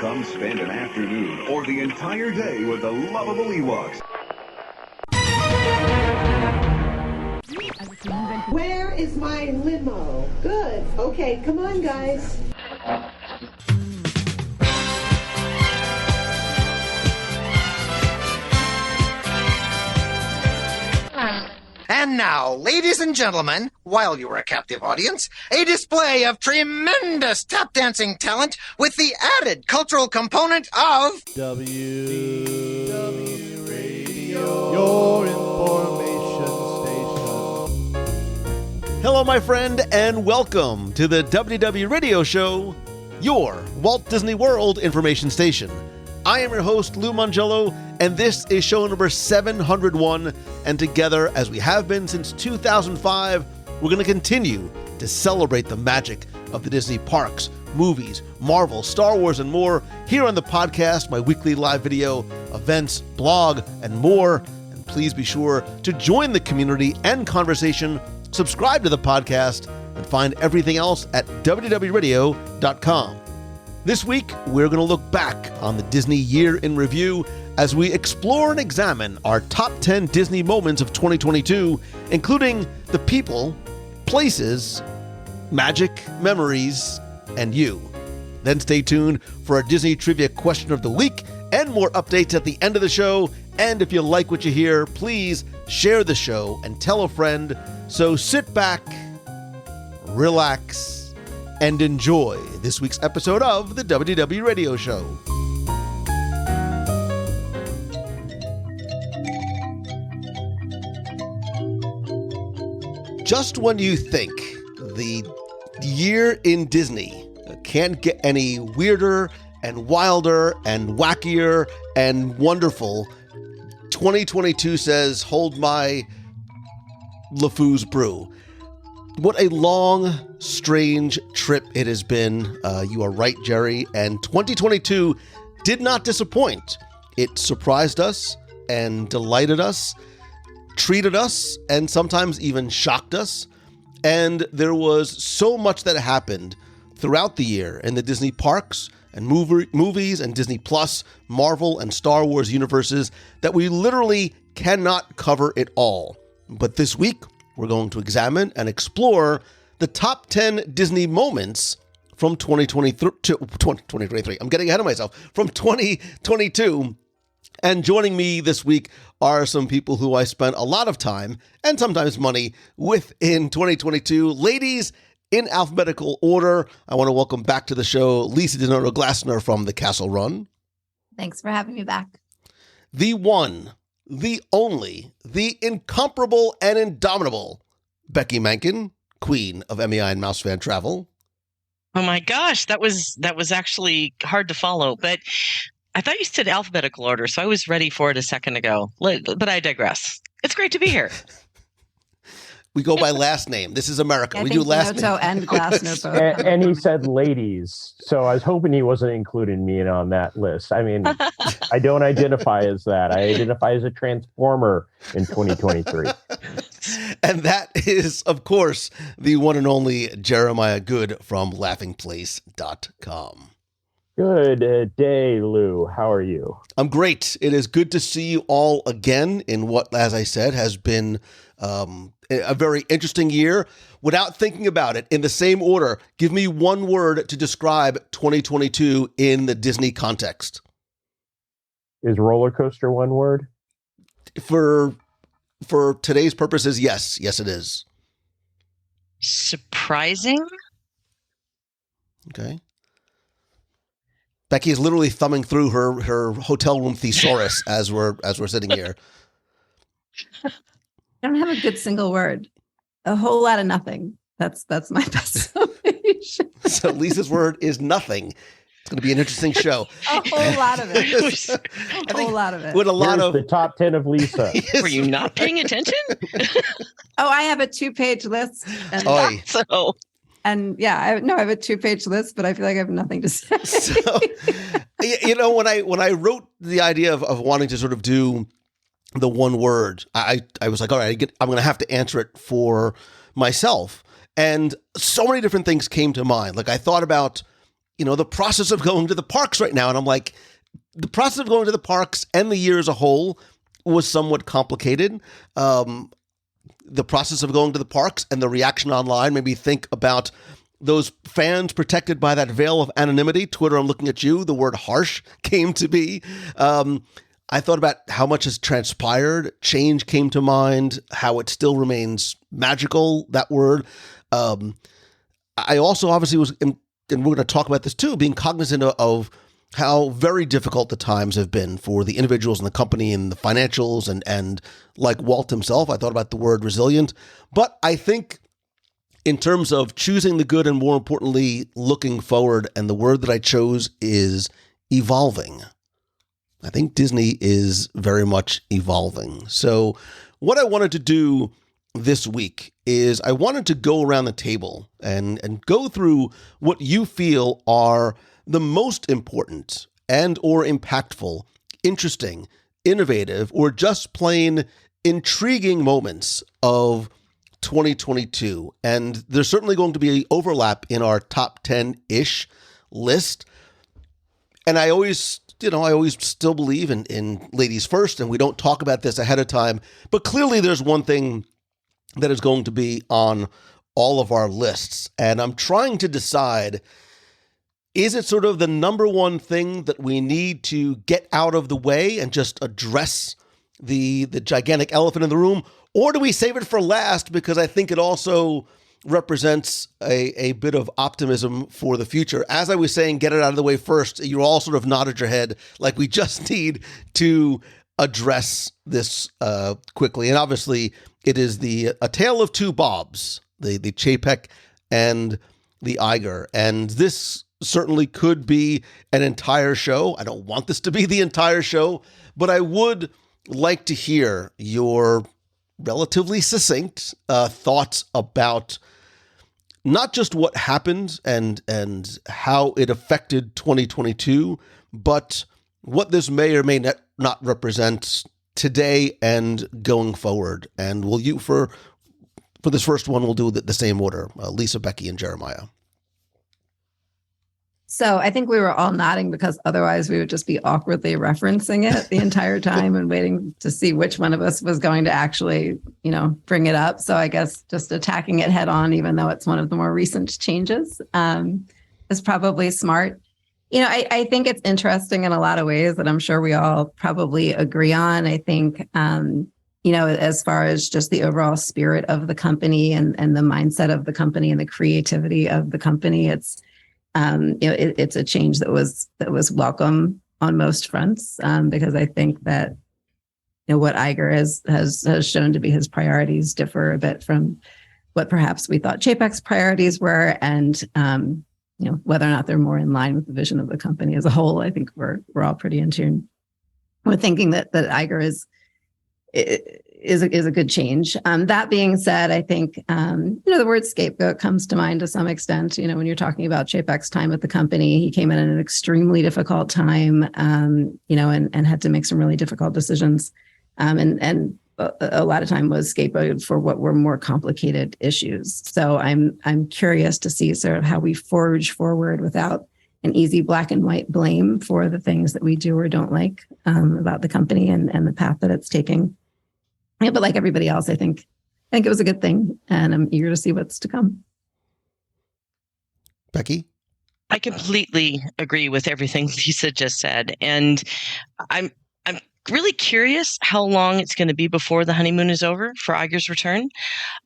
Come spend an afternoon or the entire day with the lovable Ewoks. Where is my limo? Good. Okay, come on, guys. And now, ladies and gentlemen, while you were a captive audience, a display of tremendous tap dancing talent with the added cultural component of WDW Radio, your information station. Hello, my friend, and welcome to the WDW Radio Show, your Walt Disney World information station. I am your host, Lou Mangello, and this is show number 701, and together, as we have been since 2005, we're going to continue to celebrate the magic of the Disney parks, movies, Marvel, Star Wars, and more here on the podcast, my weekly live video, events, blog, and more. And please be sure to join the community and conversation, subscribe to the podcast, and find everything else at WDWRadio.com. This week, we're going to look back on the Disney Year in Review as we explore and examine our top 10 Disney moments of 2022, including the people, places, magic, memories, and you. Then stay tuned for our Disney Trivia Question of the Week and more updates at the end of the show. And if you like what you hear, please share the show and tell a friend. So sit back, relax, and enjoy this week's episode of the WDW Radio Show. Just when you think the year in Disney can't get any weirder and wilder and wackier and wonderful, 2022 says, hold my LeFou's brew. What a long, strange trip it has been. You are right, Jerry. And 2022 did not disappoint. It surprised us and delighted us, treated us, and sometimes even shocked us. And there was so much that happened throughout the year in the Disney parks and movies and Disney Plus, Marvel, and Star Wars universes that we literally cannot cover it all. But this week, we're going to examine and explore the top 10 Disney moments from 2023. I'm getting ahead of myself. From 2022. And joining me this week are some people who I spent a lot of time and sometimes money with in 2022. Ladies, in alphabetical order, I want to welcome back to the show Lisa DeNoto-Glassner from the Castle Run. Thanks for having me back. The one, the only, the incomparable and indomitable Becky Mankin, queen of MEI and Mouse Fan Travel. Oh my gosh, that was actually hard to follow, but I thought you said alphabetical order, so I was ready for it a second ago. But I digress. It's great to be here. We go by last name. This is America. We do last name. And Glassner both. And he said ladies, so I was hoping he wasn't including me on that list. I mean, I don't identify as that. I identify as a transformer in 2023. And that is, of course, the one and only Jeremiah Good from laughingplace.com. Good day, Lou. How are you? I'm great. It is good to see you all again in what, as I said, has been a very interesting year. Without thinking about it, in the same order, give me one word to describe 2022 in the Disney context. Is roller coaster one word? For today's purposes, yes. Yes, it is. Surprising? Okay. Becky is literally thumbing through her hotel room thesaurus as we're sitting here. I don't have a good single word. A whole lot of nothing. That's my best summation. So Lisa's word is nothing. It's going to be an interesting show. A whole lot of it. A whole lot of it. With a lot Here's of the top 10 of Lisa. Were you not paying attention? Oh, I have a 2-page list. And, Oy. So and yeah, I have a 2-page list, but I feel like I have nothing to say. So, when I wrote the idea of wanting to sort of do the one word, I was like, all right, I'm going to have to answer it for myself. And so many different things came to mind. Like I thought about the process of going to the parks right now. And I'm like, the process of going to the parks and the year as a whole was somewhat complicated. The process of going to the parks and the reaction online made me think about those fans protected by that veil of anonymity. Twitter, I'm looking at you. The word harsh came to be. I thought about how much has transpired. Change came to mind, how it still remains magical, that word. I also obviously was, and we're going to talk about this too, being cognizant of how very difficult the times have been for the individuals in the company and the financials. And like Walt himself, I thought about the word resilient. But I think in terms of choosing the good and more importantly, looking forward, and the word that I chose is evolving. I think Disney is very much evolving. So what I wanted to do this week is I wanted to go around the table and go through what you feel are the most important and or impactful, interesting, innovative, or just plain intriguing moments of 2022. And there's certainly going to be overlap in our top 10-ish list. And I always still believe in ladies first, and we don't talk about this ahead of time. But clearly there's one thing that is going to be on all of our lists. And I'm trying to decide, is it sort of the number one thing that we need to get out of the way and just address the gigantic elephant in the room? Or do we save it for last because I think it also represents a bit of optimism for the future? As I was saying, get it out of the way first. You all sort of nodded your head like we just need to address this quickly. And obviously, it is a tale of two Bobs, the Chapek and the Iger. And this certainly could be an entire show. I don't want this to be the entire show, but I would like to hear your relatively succinct thoughts about not just what happened and how it affected 2022, but what this may or may not represent today and going forward. And for this first one, we'll do the same order. Lisa, Becky, and Jeremiah. So I think we were all nodding because otherwise we would just be awkwardly referencing it the entire time and waiting to see which one of us was going to actually, bring it up. So I guess just attacking it head on, even though it's one of the more recent changes, is probably smart. I think it's interesting in a lot of ways that I'm sure we all probably agree on. I think, as far as just the overall spirit of the company and the mindset of the company and the creativity of the company, it's a change that was welcome on most fronts, because I think that what Iger has shown to be his priorities differ a bit from what perhaps we thought Chapek's priorities were, and whether or not they're more in line with the vision of the company as a whole. I think we're all pretty in tune. We're thinking that Iger is a good change. That being said, I think, the word scapegoat comes to mind to some extent. When you're talking about Chapek's time at the company, he came in at an extremely difficult time, and had to make some really difficult decisions. And a lot of time was scapegoated for what were more complicated issues. So I'm curious to see sort of how we forge forward without an easy black and white blame for the things that we do or don't like about the company and the path that it's taking. Yeah, but like everybody else, I think it was a good thing, and I'm eager to see what's to come. Becky? I completely agree with everything Lisa just said, and I'm really curious how long it's going to be before the honeymoon is over for Iger's return.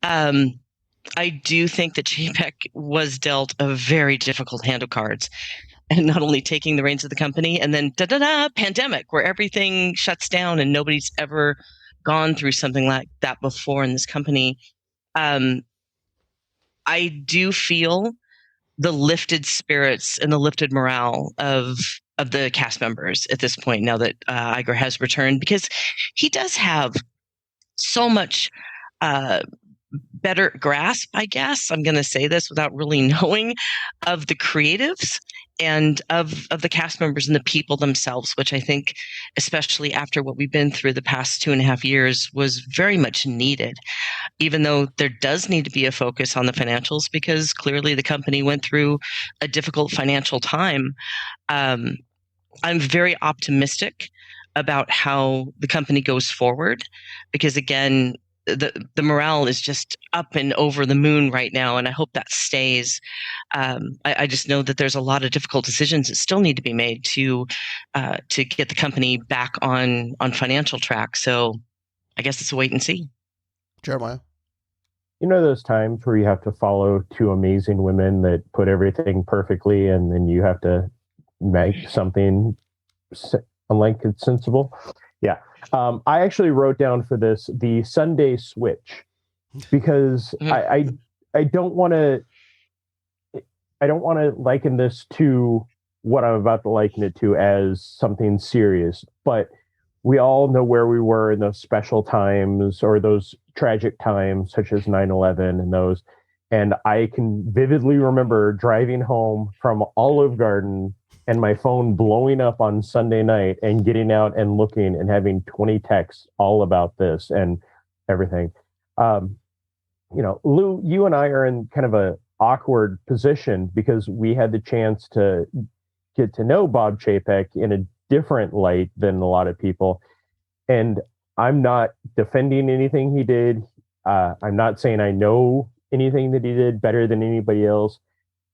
I do think that Chapek was dealt a very difficult hand of cards, and not only taking the reins of the company, and then pandemic, where everything shuts down and nobody's ever gone through something like that before in this company. I do feel the lifted spirits and the lifted morale of the cast members at this point, now that Iger has returned, because he does have so much better grasp, I guess, I'm going to say this without really knowing, of the creatives and of the cast members and the people themselves, which I think, especially after what we've been through the past 2.5 years, was very much needed, even though there does need to be a focus on the financials, because clearly the company went through a difficult financial time. I'm very optimistic about how the company goes forward, because again, the morale is just up and over the moon right now, and I hope that stays. I just know that there's a lot of difficult decisions that still need to be made to get the company back on financial track. So I guess it's a wait and see. Jeremiah? You know those times where you have to follow two amazing women that put everything perfectly, and then you have to make something unlike it's sensible? Yeah. I actually wrote down for this the Sunday switch, because I don't want to liken this to what I'm about to liken it to as something serious, but we all know where we were in those special times or those tragic times such as 9/11 and those. And I can vividly remember driving home from Olive Garden and my phone blowing up on Sunday night and getting out and looking and having 20 texts all about this and everything. Lou, you and I are in kind of a awkward position because we had the chance to get to know Bob Chapek in a different light than a lot of people. And I'm not defending anything he did. I'm not saying I know anything that he did better than anybody else,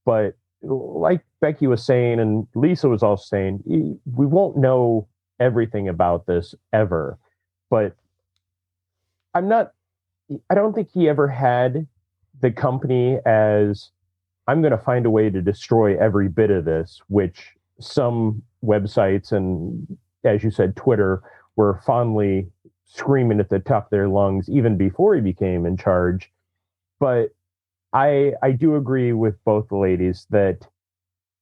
but like Becky was saying, and Lisa was also saying, we won't know everything about this ever. But I don't think he ever had the company as, I'm going to find a way to destroy every bit of this, which some websites and, as you said, Twitter were fondly screaming at the top of their lungs even before he became in charge. But I do agree with both the ladies that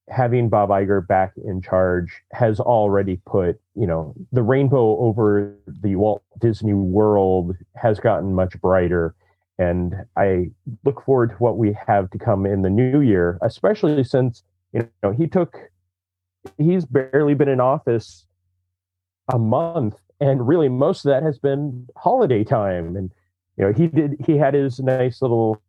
having Bob Iger back in charge has already put, the rainbow over the Walt Disney World has gotten much brighter. And I look forward to what we have to come in the new year, especially since, he's barely been in office a month, and really most of that has been holiday time. And, he had his nice little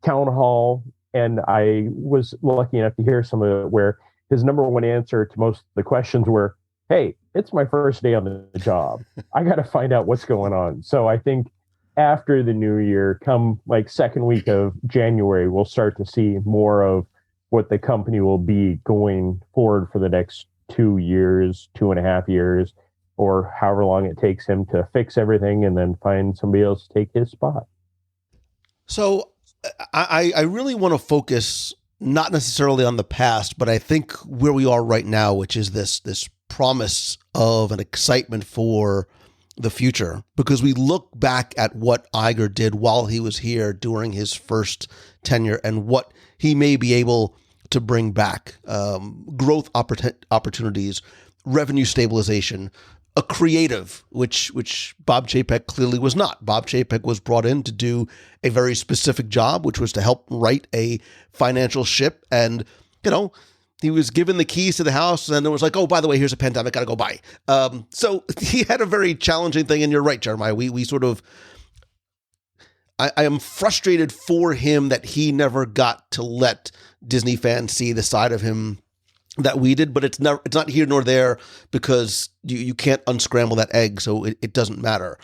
town hall, and I was lucky enough to hear some of it where his number one answer to most of the questions were, hey, it's my first day on the job. I got to find out what's going on. So I think after the new year, come like second week of January, we'll start to see more of what the company will be going forward for the next 2 years, 2.5 years, or however long it takes him to fix everything and then find somebody else to take his spot. So I really want to focus not necessarily on the past, but I think where we are right now, which is this promise of an excitement for the future, because we look back at what Iger did while he was here during his first tenure and what he may be able to bring back, growth opportunities, revenue stabilization, a creative, which Bob Chapek clearly was not. Bob Chapek was brought in to do a very specific job, which was to help right a financial ship. And, he was given the keys to the house, and it was like, oh, by the way, here's a pandemic, got to go buy. So he had a very challenging thing, and you're right, Jeremiah. We sort of, I am frustrated for him that he never got to let Disney fans see the side of him that we did, but it's not here nor there, because you can't unscramble that egg, so it doesn't matter.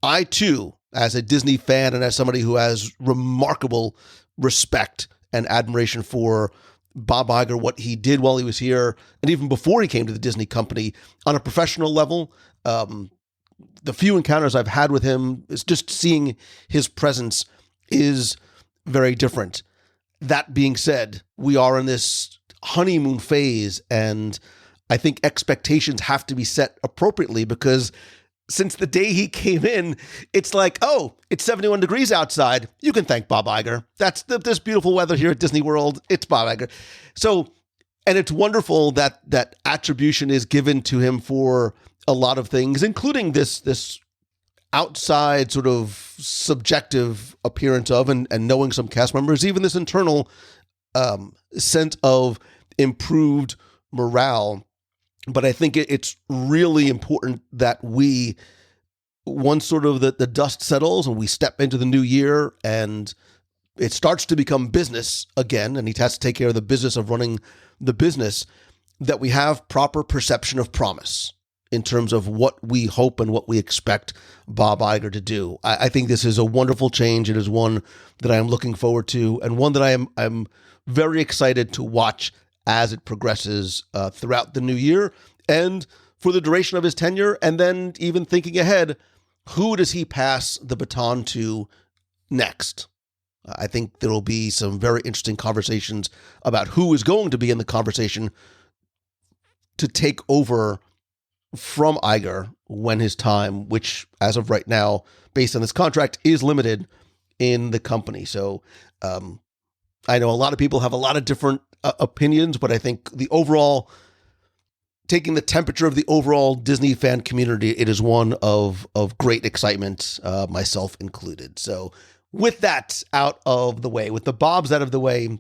I too, as a Disney fan and as somebody who has remarkable respect and admiration for Bob Iger, what he did while he was here, and even before he came to the Disney company, on a professional level, the few encounters I've had with him, is just seeing his presence is very different. That being said, we are in this honeymoon phase, and I think expectations have to be set appropriately, because since the day he came in, it's like, oh, it's 71 degrees outside. You can thank Bob Iger. That's this beautiful weather here at Disney World. It's Bob Iger. So, and it's wonderful that attribution is given to him for a lot of things, including this outside sort of subjective appearance of and knowing some cast members, even this internal sense of improved morale. But I think it's really important that we, once sort of the dust settles and we step into the new year and it starts to become business again, and he has to take care of the business of running the business, that we have proper perception of promise in terms of what we hope and what we expect Bob Iger to do. I think this is a wonderful change. It is one that I am looking forward to, and one that I'm very excited to watch as it progresses throughout the new year and for the duration of his tenure. And then even thinking ahead, who does he pass the baton to next? I think there will be some very interesting conversations about who is going to be in the conversation to take over from Iger when his time, which as of right now, based on this contract, is limited in the company. So I know a lot of people have a lot of different opinions, but I think the overall, taking the temperature of the overall Disney fan community, it is one of great excitement, myself included. So with that out of the way, with the Bobs out of the way,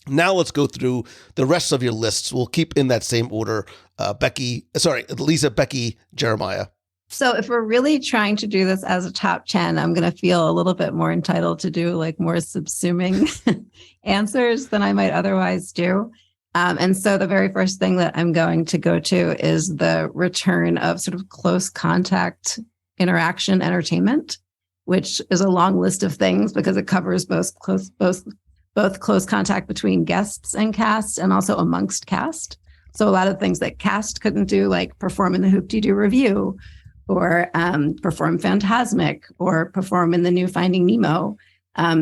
now let's go through the rest of your lists. We'll keep in that same order. Lisa, Becky, Jeremiah. So if we're really trying to do this as a top 10, I'm going to feel a little bit more entitled to do like more subsuming answers than I might otherwise do. And so the very first thing that I'm going to go to is the return of sort of close contact interaction entertainment, which is a long list of things because it covers both close contact between guests and cast and also amongst cast. So a lot of things that cast couldn't do, like perform in the Hoop-Dee-Doo review or perform Fantasmic or perform in the new Finding Nemo,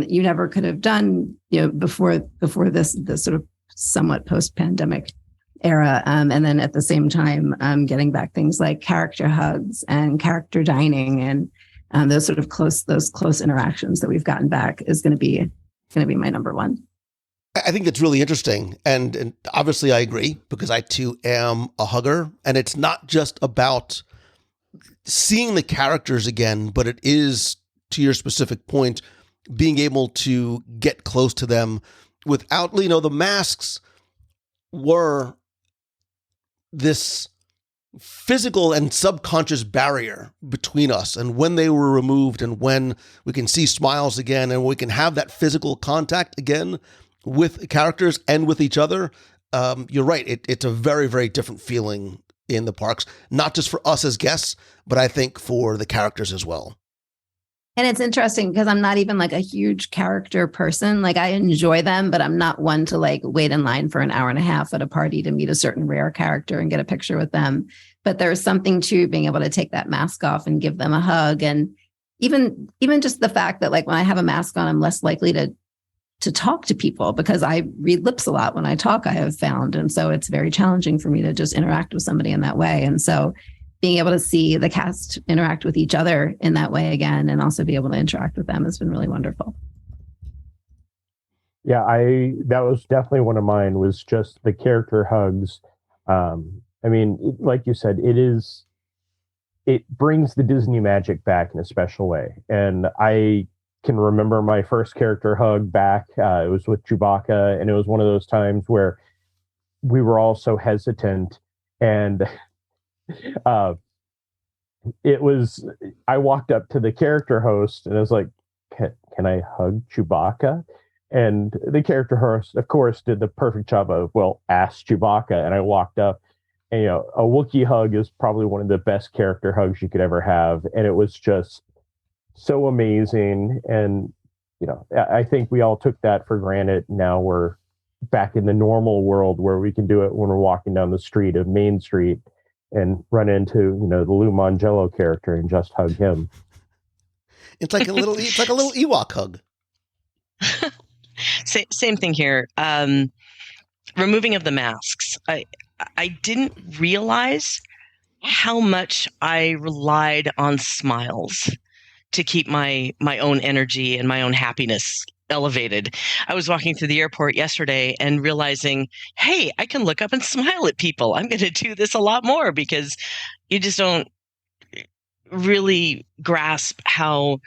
you never could have done, before this sort of somewhat post-pandemic era. And then at the same time, getting back things like character hugs and character dining and those close interactions that we've gotten back is going to be my number one. I think that's really interesting. And obviously I agree because I too am a hugger, and it's not just about seeing the characters again, but it is, to your specific point, being able to get close to them without, the masks were this physical and subconscious barrier between us, and when they were removed and when we can see smiles again and we can have that physical contact again with characters and with each other, you're right. It's a very, very different feeling in the parks, not just for us as guests, but I think for the characters as well. And it's interesting because I'm not even like a huge character person. Like I enjoy them, but I'm not one to like wait in line for an hour and a half at a party to meet a certain rare character and get a picture with them. But there's something to being able to take that mask off and give them a hug. And even just the fact that like when I have a mask on, I'm less likely to talk to people because I read lips a lot when I talk, I have found. And so it's very challenging for me to just interact with somebody in that way. And so being able to see the cast interact with each other in that way again, and also be able to interact with them has been really wonderful. Yeah, that was definitely one of mine, was just the character hugs. Like you said, it brings the Disney magic back in a special way. And I can remember my first character hug back. It was with Chewbacca, and it was one of those times where we were all so hesitant, and I walked up to the character host and I was like, can I hug Chewbacca? And the character host, of course, did the perfect job of, ask Chewbacca. And I walked up, and, a Wookiee hug is probably one of the best character hugs you could ever have. And it was just so amazing. And, I think we all took that for granted. Now we're back in the normal world where we can do it when we're walking down the street of Main Street and run into, the Lou Mangello character and just hug him. It's like a little Ewok hug. Same thing here. Removing of the masks. I didn't realize how much I relied on smiles to keep my own energy and my own happiness elevated. I was walking through the airport yesterday and realizing, hey, I can look up and smile at people. I'm going to do this a lot more, because you just don't really grasp how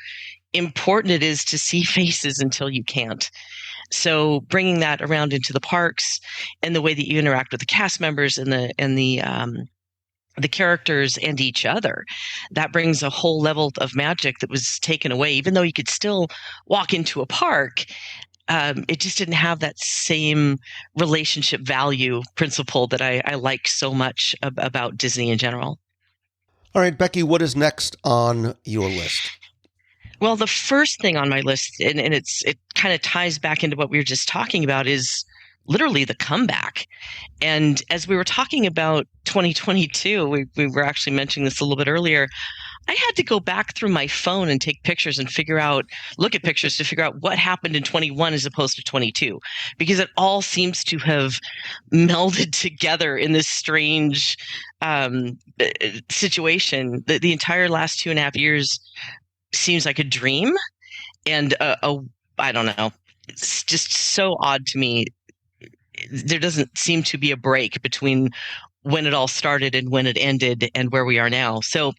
important it is to see faces until you can't. So bringing that around into the parks and the way that you interact with the cast members and the characters and each other, that brings a whole level of magic that was taken away. Even though you could still walk into a park, it just didn't have that same relationship value principle that I like so much about Disney in general. All right, Becky, what is next on your list? Well, the first thing on my list, and it kind of ties back into what we were just talking about, is literally the comeback. And as we were talking about 2022, we were actually mentioning this a little bit earlier. I had to go back through my phone and take pictures and look at pictures to figure out what happened in 21 as opposed to 22, because it all seems to have melded together in this strange situation. The entire last 2.5 years seems like a dream, and I don't know. It's just so odd to me. There doesn't seem to be a break between when it all started and when it ended and where we are now. So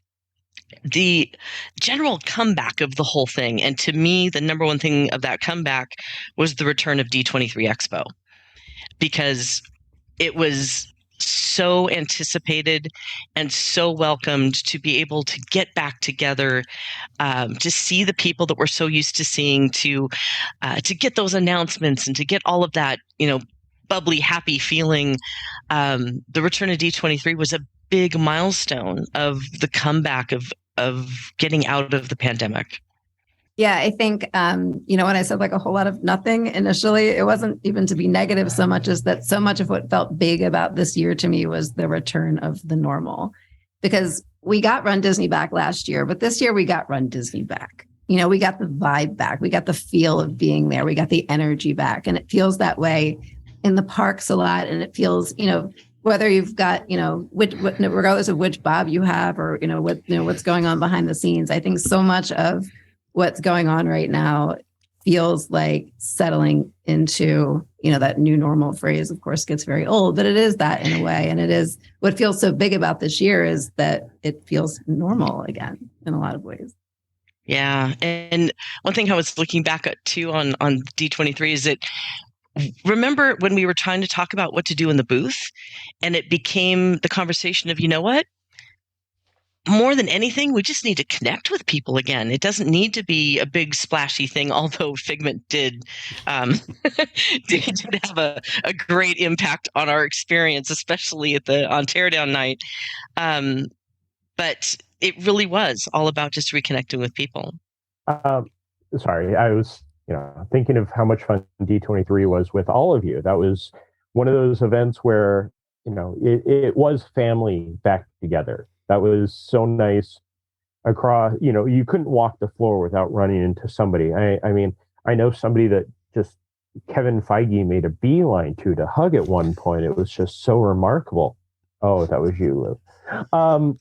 the general comeback of the whole thing, and to me, the number one thing of that comeback was the return of D23 Expo, because it was so anticipated and so welcomed to be able to get back together, to see the people that we're so used to seeing, to get those announcements and to get all of that, bubbly, happy feeling. The return of D23 was a big milestone of the comeback of getting out of the pandemic. Yeah, I think, when I said like a whole lot of nothing initially, it wasn't even to be negative so much as that so much of what felt big about this year to me was the return of the normal. Because we got Run Disney back last year, but this year we got Run Disney back. We got the vibe back. We got the feel of being there. We got the energy back. And it feels that way in the parks a lot. And it feels, whether you've got, regardless of which Bob you have or, what's going on behind the scenes, I think so much of what's going on right now feels like settling into, that new normal phrase, of course, gets very old, but it is that in a way. And it is what feels so big about this year is that it feels normal again in a lot of ways. Yeah. And one thing I was looking back at too on D23 is that, remember when we were trying to talk about what to do in the booth, and it became the conversation of, what? More than anything, we just need to connect with people again. It doesn't need to be a big splashy thing, although Figment did did have a great impact on our experience, especially on Teardown night. But it really was all about just reconnecting with people. Sorry, I was thinking of how much fun D23 was with all of you. That was one of those events where, it was family back together. That was so nice across, you couldn't walk the floor without running into somebody. I mean, I know somebody that just Kevin Feige made a beeline to hug at one point. It was just so remarkable. Oh, that was you, Lou.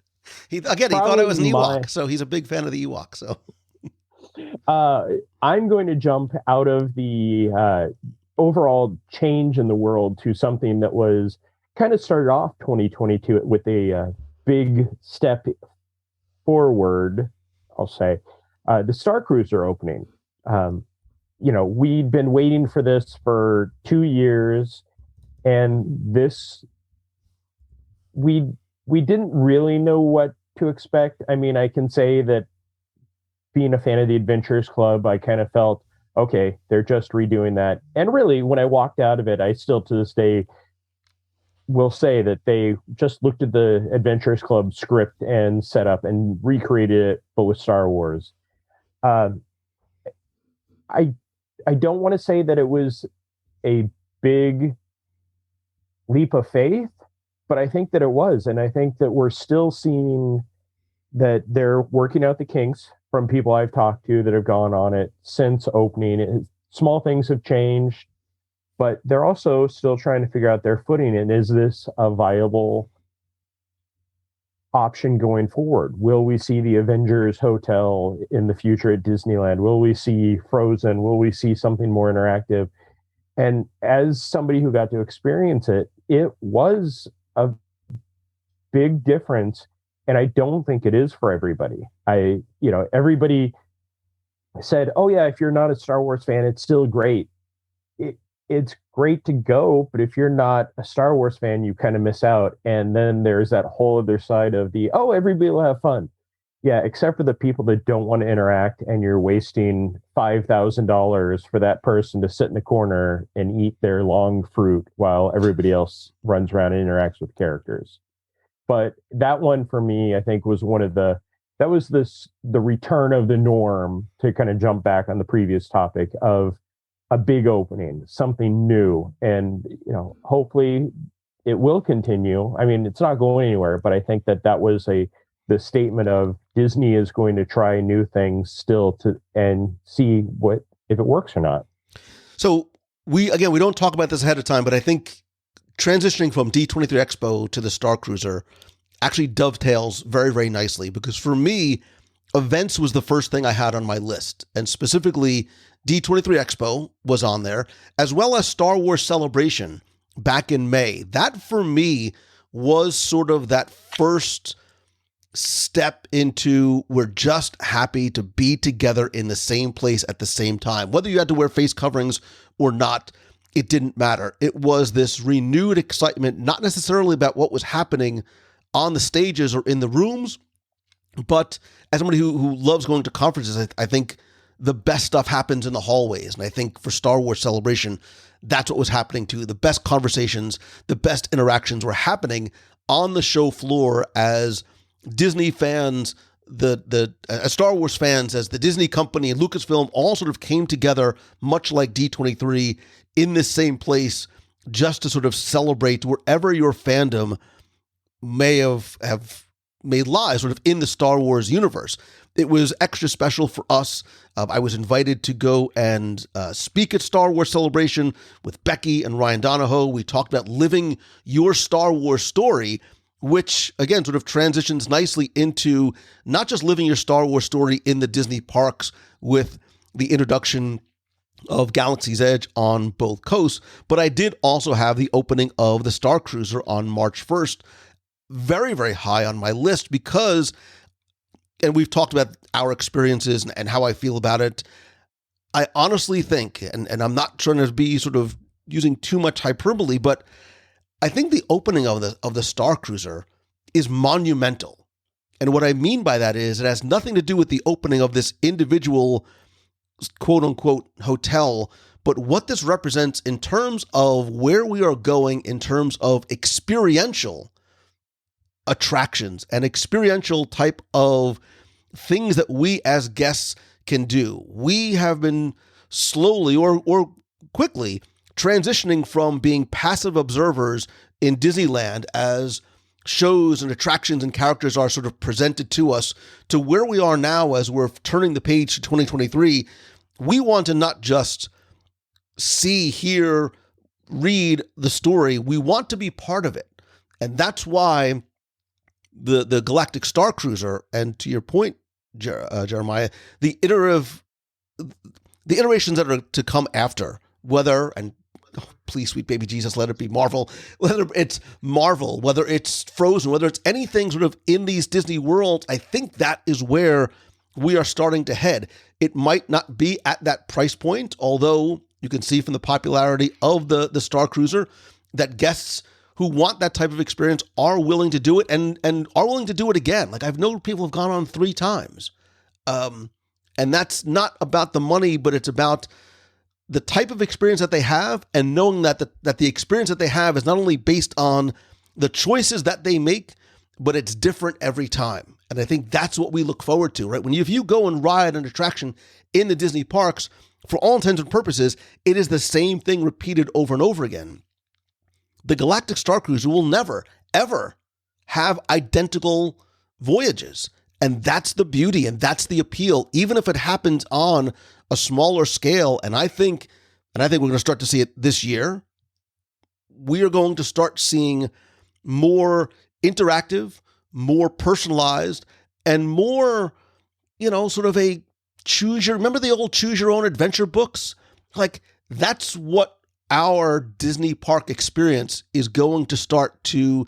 He thought it was an Ewok, so he's a big fan of the Ewok. So I'm going to jump out of the overall change in the world to something that was kind of started off 2022 with a big step forward, I'll say. The Star Cruiser opening. We'd been waiting for this for 2 years, and we didn't really know what to expect. I mean, I can say that being a fan of the Adventurers Club, I kind of felt, okay, they're just redoing that. And really, when I walked out of it, I still to this day will say that they just looked at the Adventurers Club script and set up and recreated it, but with Star Wars. I don't want to say that it was a big leap of faith, but I think that it was. And I think that we're still seeing that they're working out the kinks from people I've talked to that have gone on it since opening. Small things have changed, but they're also still trying to figure out their footing. And is this a viable option going forward? Will we see the Avengers Hotel in the future at Disneyland? Will we see Frozen? Will we see something more interactive? And as somebody who got to experience it, it was a big difference. And I don't think it is for everybody. Everybody said, oh yeah, if you're not a Star Wars fan, it's still great. it's great to go, but if you're not a Star Wars fan, you kind of miss out. And then there's that whole other side of everybody will have fun. Yeah, except for the people that don't want to interact, and you're wasting $5,000 for that person to sit in the corner and eat their long fruit while everybody else runs around and interacts with characters. But that one for me, I think, was the return of the norm, to kind of jump back on the previous topic of a big opening, something new. And, hopefully it will continue. I mean, it's not going anywhere, but I think that was the statement of Disney is going to try new things still and see if it works or not. So we don't talk about this ahead of time, but I think transitioning from D23 Expo to the Star Cruiser actually dovetails very, very nicely, because for me, events was the first thing I had on my list, and specifically D23 Expo was on there, as well as Star Wars Celebration back in May. That for me was sort of that first step into, we're just happy to be together in the same place at the same time. Whether you had to wear face coverings or not, it didn't matter. It was this renewed excitement, not necessarily about what was happening on the stages or in the rooms, but as somebody who loves going to conferences, I think the best stuff happens in the hallways. And I think for Star Wars Celebration, that's what was happening too. The best conversations, the best interactions were happening on the show floor as Disney fans, as Star Wars fans, as the Disney company and Lucasfilm all sort of came together, much like D23, in this same place, just to sort of celebrate wherever your fandom may lie, sort of in the Star Wars universe. It was extra special for us. I was invited to go and speak at Star Wars Celebration with Becky and Ryan Donahoe. We talked about living your Star Wars story, which, again, sort of transitions nicely into not just living your Star Wars story in the Disney parks with the introduction of Galaxy's Edge on both coasts, but I did also have the opening of the Star Cruiser on March 1st, very, very high on my list because, and we've talked about our experiences and how I feel about it, I honestly think, and I'm not trying to be sort of using too much hyperbole, but I think the opening of the Star Cruiser is monumental. And what I mean by that is it has nothing to do with the opening of this individual quote-unquote hotel, but what this represents in terms of where we are going in terms of experiential attractions and experiential type of things that we as guests can do. We have been slowly or quickly transitioning from being passive observers in Disneyland as shows and attractions and characters are sort of presented to us to where we are now as we're turning the page to 2023. We want to not just see, hear, read the story. We want to be part of it. And that's why the Galactic Star Cruiser, and to your point, Jeremiah, the iterations that are to come after, whether, and please, sweet baby Jesus, let it be Marvel, whether it's Marvel, whether it's Frozen, whether it's anything sort of in these Disney worlds, I think that is where we are starting to head. It might not be at that price point, although you can see from the popularity of the Star Cruiser that guests who want that type of experience are willing to do it and are willing to do it again. Like, I've known people have gone on 3 times. And that's not about the money, but it's about the type of experience that they have, and knowing that the experience that they have is not only based on the choices that they make, but it's different every time. And I think that's what we look forward to, right? If you go and ride an attraction in the Disney parks, for all intents and purposes, it is the same thing repeated over and over again. The Galactic Star Cruiser will never, ever have identical voyages. And that's the beauty and that's the appeal, even if it happens on a smaller scale. And I think we're going to start to see it this year. We are going to start seeing more interactive, more personalized, and more, sort of a remember the old choose your own adventure books? Like, that's what our Disney park experience is going to start to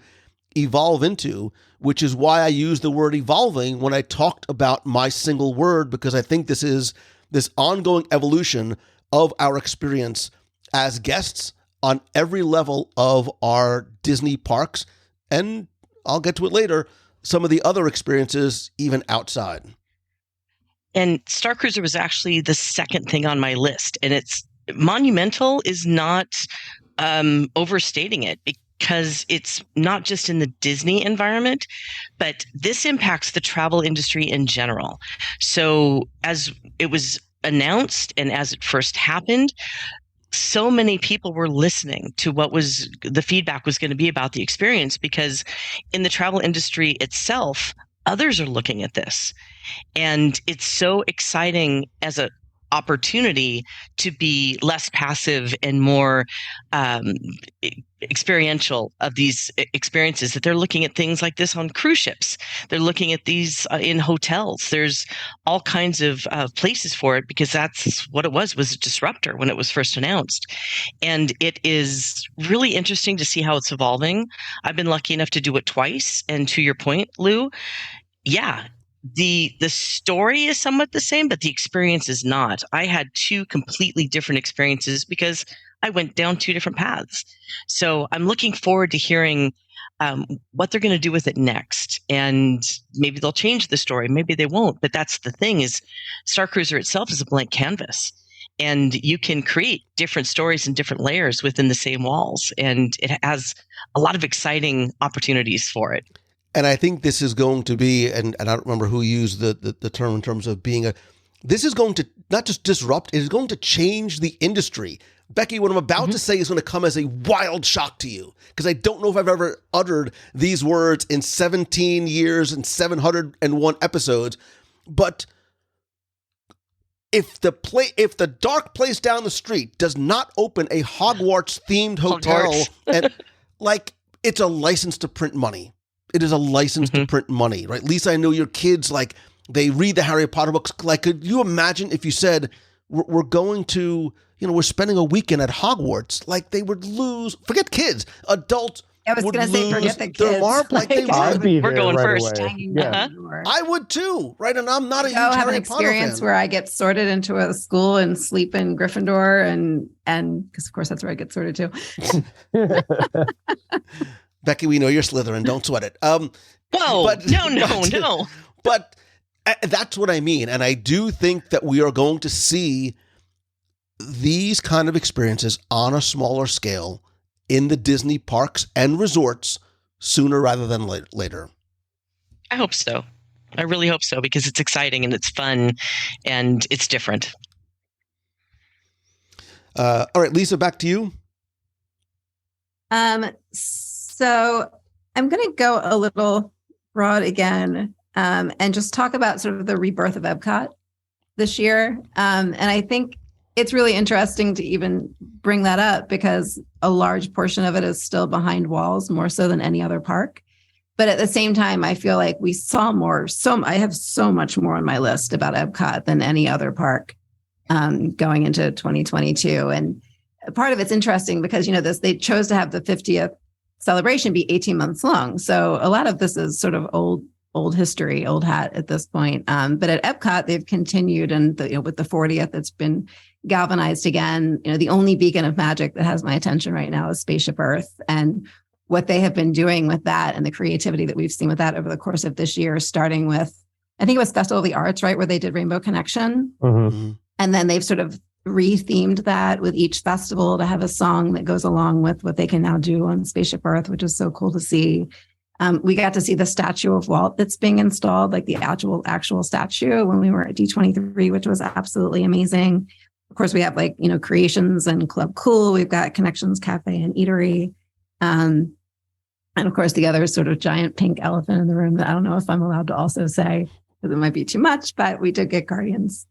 evolve into, which is why I use the word evolving when I talked about my single word, because I think this is this ongoing evolution of our experience as guests on every level of our Disney parks. And I'll get to it later, some of the other experiences even outside. And Star Cruiser was actually the second thing on my list. And it's monumental is not overstating it, because it's not just in the Disney environment, but this impacts the travel industry in general. So as it was announced and as it first happened, so many people were listening to what was the feedback was going to be about the experience, because in the travel industry itself, others are looking at this. And it's so exciting as a opportunity to be less passive and more experiential of these experiences, that they're looking at things like this on cruise ships. They're looking at these in hotels. There's all kinds of places for it, because that's what it was a disruptor when it was first announced. And it is really interesting to see how it's evolving. I've been lucky enough to do it twice. And to your point, Lou, yeah, the story is somewhat the same, but the experience is not. I had two completely different experiences because I went down two different paths. So I'm looking forward to hearing what they're going to do with it next. And maybe they'll change the story. Maybe they won't. But that's the thing, is Star Cruiser itself is a blank canvas. And you can create different stories and different layers within the same walls. And it has a lot of exciting opportunities for it. And I think this is going to be, and I don't remember who used the term in terms of being this is going to not just disrupt, it is going to change the industry. Becky, what I'm about to say is going to come as a wild shock to you, because I don't know if I've ever uttered these words in 17 years and 701 episodes. But if the dark place down the street does not open a Hogwarts themed hotel, and like, it's a license to print money. It is a license to print money, right? Lisa, I know your kids, like, they read the Harry Potter books. Like, could you imagine if you said, we're going to, we're spending a weekend at Hogwarts? Like, they would lose, forget kids, adults. I was going to say, forget the kids. I'd be we're there going right first. away. Yeah. I would too, right? And I'm not a huge have an Harry Potter experience fan. where I get sorted into a school and sleep in Gryffindor, and because of course that's where I get sorted too. Becky, we know you're Slytherin. Don't sweat it. Whoa! No. But that's what I mean, and I do think that we are going to see these kind of experiences on a smaller scale in the Disney parks and resorts sooner rather than later. I hope so. I really hope so, because it's exciting and it's fun and it's different. All right, Lisa, back to you. So I'm going to go a little broad again, and just talk about sort of the rebirth of Epcot this year. And I think it's really interesting to even bring that up, because a large portion of it is still behind walls, more so than any other park. But at the same time, I feel like we saw more. I have so much more on my list about Epcot than any other park going into 2022. And part of it's interesting because, they chose to have the 50th celebration be 18 months long. So a lot of this is sort of old history, old hat at this point. But at Epcot, they've continued, and with the 40th, it's been galvanized again. The only beacon of magic that has my attention right now is Spaceship Earth, and what they have been doing with that and the creativity that we've seen with that over the course of this year, starting with, I think it was Festival of the Arts, right, where they did Rainbow Connection. Mm-hmm. And then they've sort of rethemed that with each festival to have a song that goes along with what they can now do on Spaceship Earth, which is so cool to see. We got to see the statue of Walt that's being installed, like the actual statue, when we were at D23, which was absolutely amazing. Of course, we have Creations and Club Cool. We've got Connections Cafe and Eatery. And of course, the other sort of giant pink elephant in the room that I don't know if I'm allowed to also say, because it might be too much, but we did get Guardians.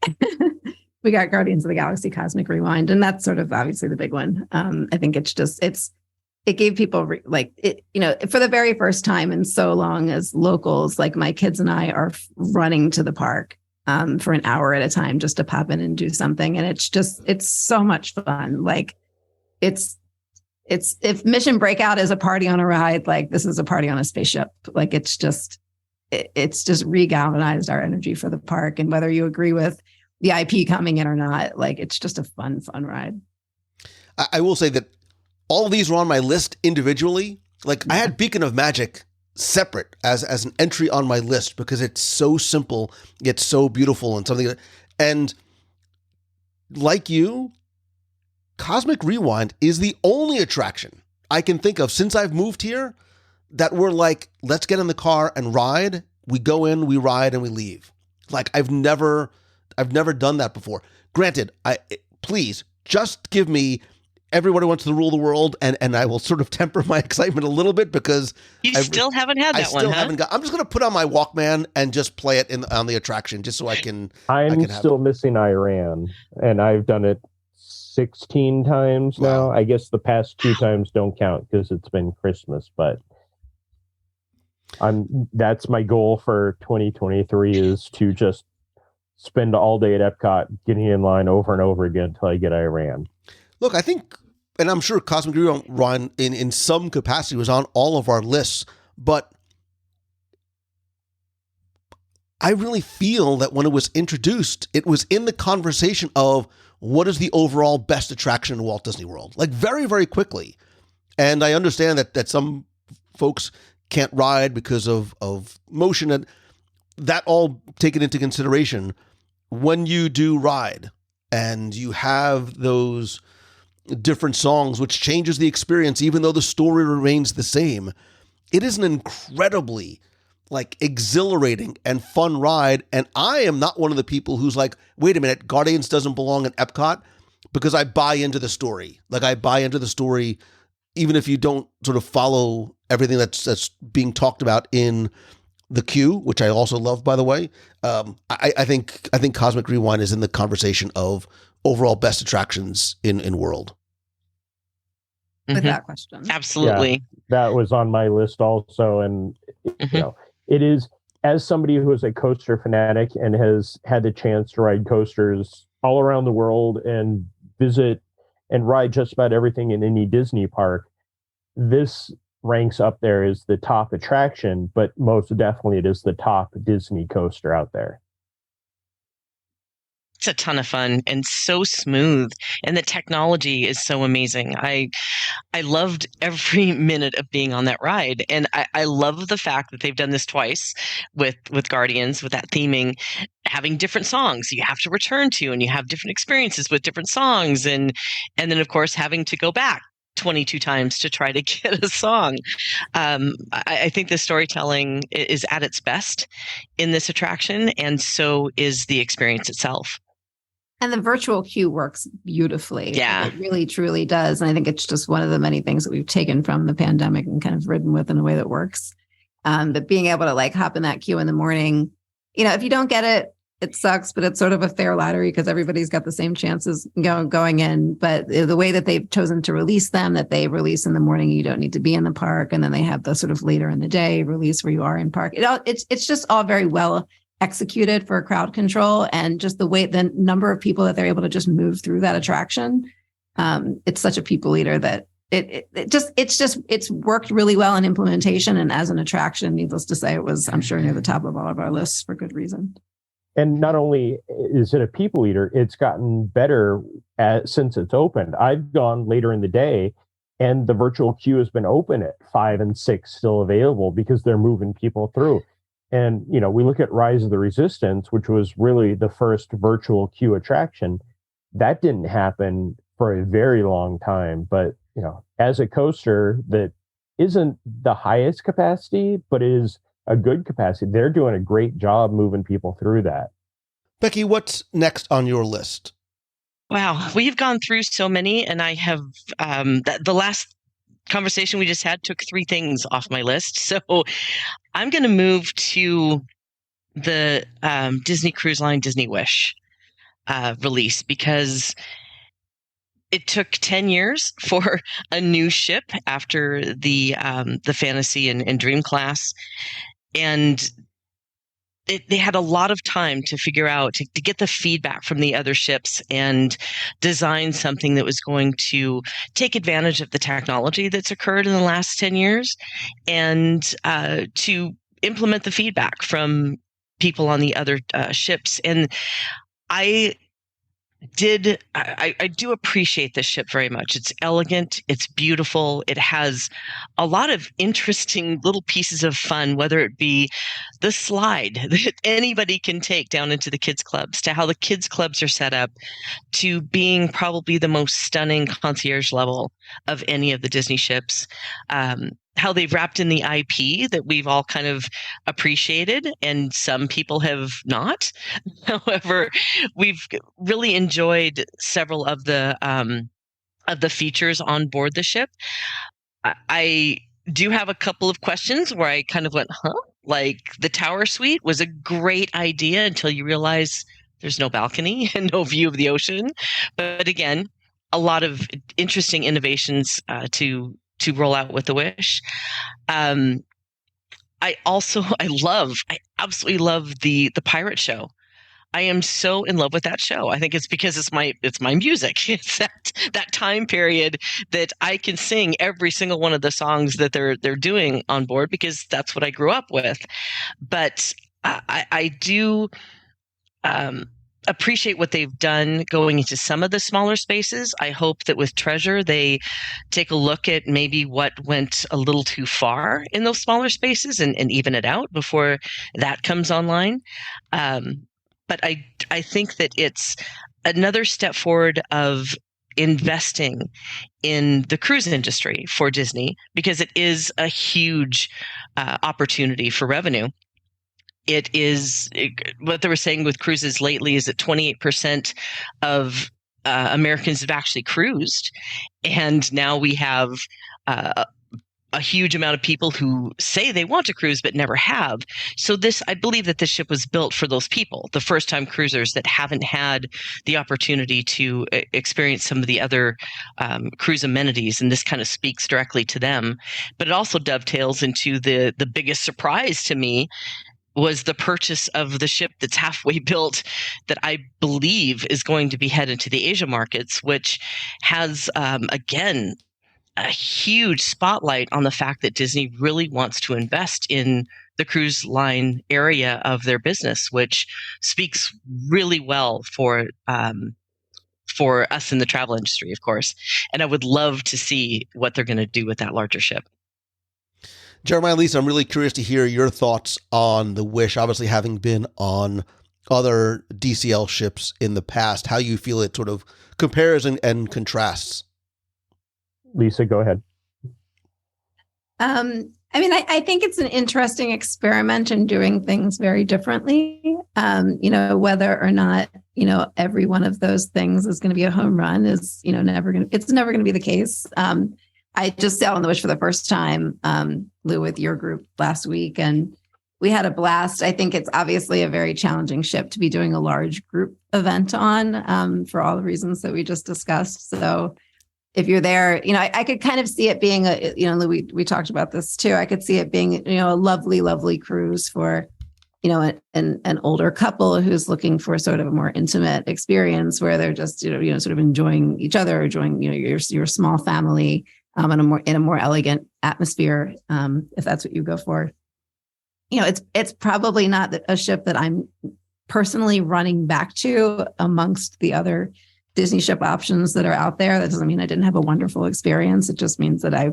We got Guardians of the Galaxy Cosmic Rewind, and that's sort of obviously the big one. I think it gave people for the very first time in so long as locals, like my kids and I, are running to the park for an hour at a time just to pop in and do something. And it's so much fun. Like it's if Mission Breakout is a party on a ride, like this is a party on a spaceship. Like it's just re-galvanized our energy for the park. And whether you agree with the IP coming in or not, like it's just a fun ride. I will say that all of these were on my list individually. Like I had Beacon of Magic separate as an entry on my list because it's so simple yet so beautiful and something. And like you, Cosmic Rewind is the only attraction I can think of since I've moved here that we're like, let's get in the car and ride. We go in, we ride, and we leave. Like I've never done that before. Granted, please just give me Everybody Wants to Rule the World, and I will sort of temper my excitement a little bit because you still haven't had that one. I'm just going to put on my Walkman and just play it on the attraction, just so I can. I'm still missing Iran, and I've done it 16 times now. I guess the past 2 times don't count because it's been Christmas, but that's my goal for 2023 is to just spend all day at Epcot, getting in line over and over again until I get Iran. Look, I think, and I'm sure Cosmic Rewind in some capacity was on all of our lists, but I really feel that when it was introduced, it was in the conversation of what is the overall best attraction in Walt Disney World, like very, very quickly. And I understand that some folks can't ride because of motion, and that all taken into consideration. When you do ride and you have those different songs, which changes the experience, even though the story remains the same, it is an incredibly like exhilarating and fun ride. And I am not one of the people who's like, wait a minute, Guardians doesn't belong in Epcot, because I buy into the story. Like I buy into the story, even if you don't sort of follow everything that's being talked about in the queue, which I also love, by the way. I think Cosmic Rewind is in the conversation of overall best attractions in world. With that question. Absolutely. Yeah, that was on my list also. And, you know, it is, as somebody who is a coaster fanatic and has had the chance to ride coasters all around the world and visit and ride just about everything in any Disney park, this ranks up there as the top attraction, but most definitely it is the top Disney coaster out there. It's a ton of fun and so smooth, and the technology is so amazing. I loved every minute of being on that ride, and I love the fact that they've done this twice with Guardians, with that theming, having different songs you have to return to, and you have different experiences with different songs, and then of course having to go back 22 times to try to get a song. I think the storytelling is at its best in this attraction, and so is the experience itself. And the virtual queue works beautifully. Yeah. It really, truly does. And I think it's just one of the many things that we've taken from the pandemic and kind of ridden with in a way that works. But being able to like hop in that queue in the morning, you know, if you don't get it, it sucks, but it's sort of a fair lottery because everybody's got the same chances going in. But the way that they've chosen to release them, that they release in the morning, you don't need to be in the park. And then they have the sort of later in the day release where you are in park. It's just all very well executed for crowd control, and just the number of people that they're able to just move through that attraction. It's such a people eater that it's worked really well in implementation, and as an attraction, needless to say, it was, I'm sure, near the top of all of our lists for good reason. And not only is it a people eater, it's gotten better since it's opened. I've gone later in the day, and the virtual queue has been open at 5 and 6, still available, because they're moving people through. And, you know, we look at Rise of the Resistance, which was really the first virtual queue attraction. That didn't happen for a very long time. But, you know, as a coaster that isn't the highest capacity, but is a good capacity, they're doing a great job moving people through that. Becky, what's next on your list? Wow, we've gone through so many, and I have the last conversation we just had took 3 things off my list. So I'm going to move to the Disney Cruise Line Disney Wish release, because it took 10 years for a new ship after the Fantasy and Dream class. And they had a lot of time to figure out, to get the feedback from the other ships and design something that was going to take advantage of the technology that's occurred in the last 10 years, and to implement the feedback from people on the other ships. And I I do appreciate this ship very much. It's elegant, it's beautiful, it has a lot of interesting little pieces of fun, whether it be the slide that anybody can take down into the kids clubs, to how the kids clubs are set up, to being probably the most stunning concierge level of any of the Disney ships. How they've wrapped in the IP that we've all kind of appreciated, and some people have not. However, we've really enjoyed several of the features on board the ship. I do have a couple of questions where I kind of went, huh? Like the tower suite was a great idea until you realize there's no balcony and no view of the ocean. But again, a lot of interesting innovations to roll out with the Wish. I absolutely love the pirate show. I am so in love with that show. I think it's because it's my music. It's that time period that I can sing every single one of the songs that they're doing on board, because that's what I grew up with. But I do appreciate what they've done going into some of the smaller spaces. I hope that with Treasure, they take a look at maybe what went a little too far in those smaller spaces and even it out before that comes online. But I think that it's another step forward of investing in the cruise industry for Disney, because it is a huge opportunity for revenue. What they were saying with cruises lately is that 28% of Americans have actually cruised. And now we have a huge amount of people who say they want to cruise but never have. So I believe that this ship was built for those people, the first-time cruisers that haven't had the opportunity to experience some of the other cruise amenities, and this kind of speaks directly to them. But it also dovetails into the biggest surprise to me was the purchase of the ship that's halfway built that I believe is going to be headed to the Asia markets, which has, again, a huge spotlight on the fact that Disney really wants to invest in the cruise line area of their business, which speaks really well for us in the travel industry, of course. And I would love to see what they're going to do with that larger ship. Jeremiah, Lisa, I'm really curious to hear your thoughts on the Wish, obviously having been on other DCL ships in the past, how you feel it sort of compares and contrasts. Lisa, go ahead. I think it's an interesting experiment in doing things very differently. Whether or not, every one of those things is going to be a home run is, never going to be the case. I just sailed on the Wish for the first time, Lou, with your group last week, and we had a blast. I think it's obviously a very challenging ship to be doing a large group event on, for all the reasons that we just discussed. So if you're there, I could kind of see it being Lou, we talked about this too. I could see it being, a lovely, lovely cruise for, an older couple who's looking for sort of a more intimate experience where they're just, sort of enjoying each other, enjoying, your small family. In a more elegant atmosphere, if that's what you go for. It's probably not a ship that I'm personally running back to amongst the other Disney ship options that are out there. That doesn't mean I didn't have a wonderful experience. It just means that I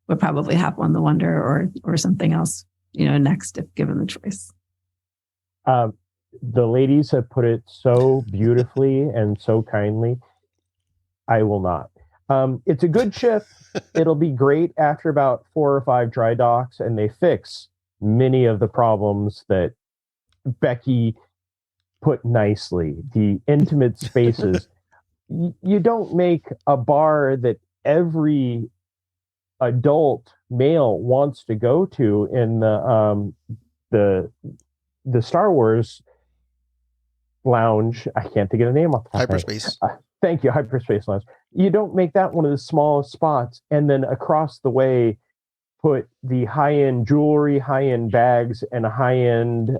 would probably have won the Wonder or something else, next if given the choice. The ladies have put it so beautifully and so kindly. I will not. It's a good ship. It'll be great after about 4 or 5 dry docks, and they fix many of the problems that Becky put nicely. The intimate spaces. You don't make a bar that every adult male wants to go to in the Star Wars lounge. I can't think of the name off the top. Hyperspace. Thank you, Hyperspace Lounge. You don't make that one of the smallest spots, and then across the way, put the high-end jewelry, high-end bags, and a high-end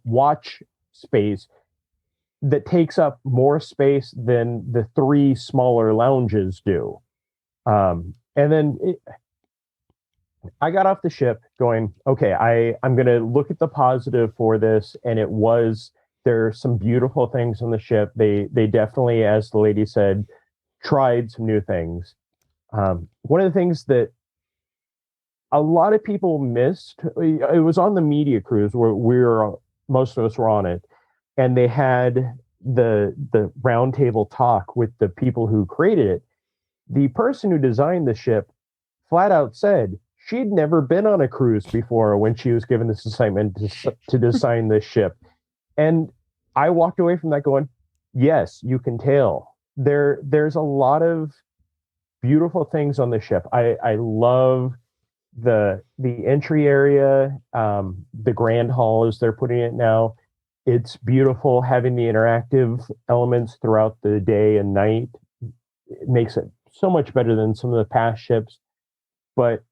watch space that takes up more space than the 3 smaller lounges do. And then I got off the ship going, okay, I'm going to look at the positive for this, and it was There are some beautiful things on the ship. They definitely, as the lady said, tried some new things. One of the things that a lot of people missed, it was on the media cruise where most of us were on it, and they had the roundtable talk with the people who created it. The person who designed the ship flat out said she'd never been on a cruise before when she was given this assignment to design this ship. And I walked away from that going, yes, you can tell. There's a lot of beautiful things on the ship. I love the entry area, the grand hall as they're putting it now. It's beautiful having the interactive elements throughout the day and night. It makes it so much better than some of the past ships. But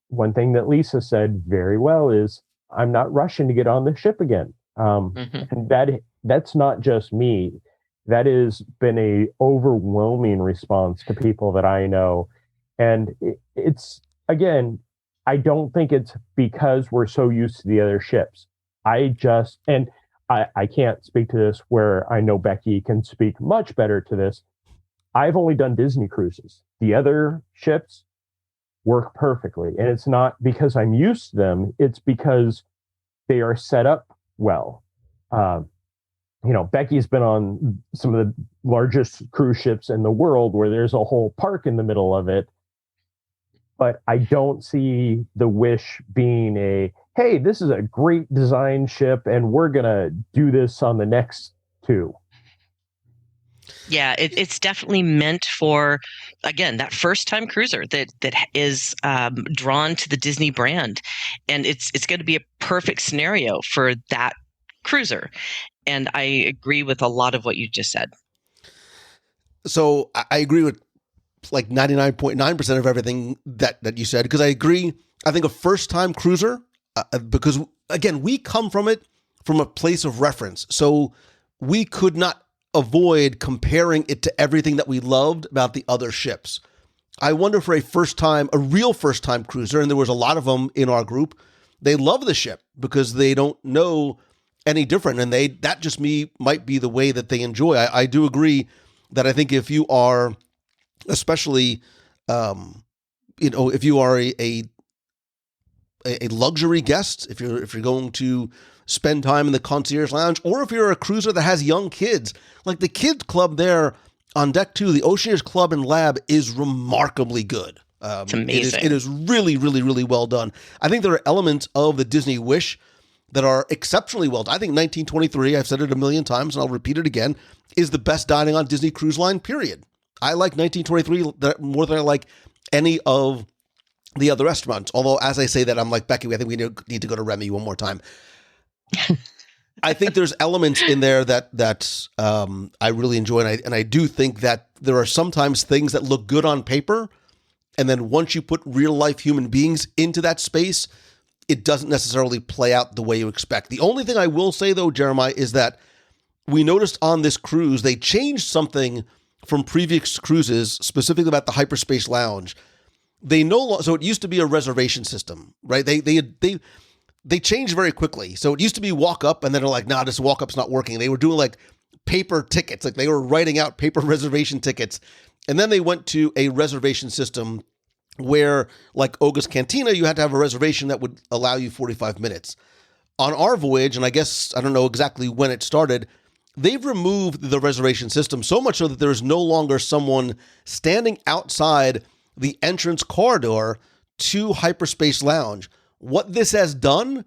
one thing that Lisa said very well is, I'm not rushing to get on the ship again. And that's not just me. That has been a overwhelming response to people that I know. And it's, again, I don't think it's because we're so used to the other ships. I can't speak to this where I know Becky can speak much better to this. I've only done Disney cruises. The other ships work perfectly. And it's not because I'm used to them. It's because they are set up well. Becky's been on some of the largest cruise ships in the world where there's a whole park in the middle of it. But I don't see the Wish being hey, this is a great design ship and we're going to do this on the next two. Yeah, it's definitely meant for, again, that first-time cruiser that is drawn to the Disney brand. And it's going to be a perfect scenario for that cruiser. And I agree with a lot of what you just said. So I agree with like 99.9% of everything that you said, because I agree. I think a first-time cruiser, because, again, we come from it from a place of reference. So we could not avoid comparing it to everything that we loved about the other ships. I wonder for a real first-time cruiser, and there was a lot of them in our group, they love the ship because they don't know any different, and that just might be the way that they enjoy. I do agree that I think if you are, especially, if you are a luxury guest, if you're going to spend time in the concierge lounge, or if you're a cruiser that has young kids, like the kids club there on deck 2, the Oceaneers Club and Lab is remarkably good. It's amazing. It is really, really, really well done. I think there are elements of the Disney Wish that are exceptionally well done. I think 1923, I've said it a million times and I'll repeat it again, is the best dining on Disney Cruise Line, period. I like 1923 more than I like any of the other restaurants. Although, as I say that, I'm like, Becky, I think we need to go to Remy one more time. I think there's elements in there that I really enjoy, and I do think that there are sometimes things that look good on paper, and then once you put real-life human beings into that space, it doesn't necessarily play out the way you expect. The only thing I will say, though, Jeremiah, is that we noticed on this cruise, they changed something from previous cruises, specifically about the Hyperspace Lounge. So it used to be a reservation system, right? They changed very quickly. So it used to be walk up, and then they're like, nah, this walk up's not working. They were doing like paper tickets, like they were writing out paper reservation tickets. And then they went to a reservation system where, like Oga's Cantina, you had to have a reservation that would allow you 45 minutes. On our voyage, and I guess I don't know exactly when it started, they've removed the reservation system so much so that there is no longer someone standing outside the entrance corridor to Hyperspace Lounge. What this has done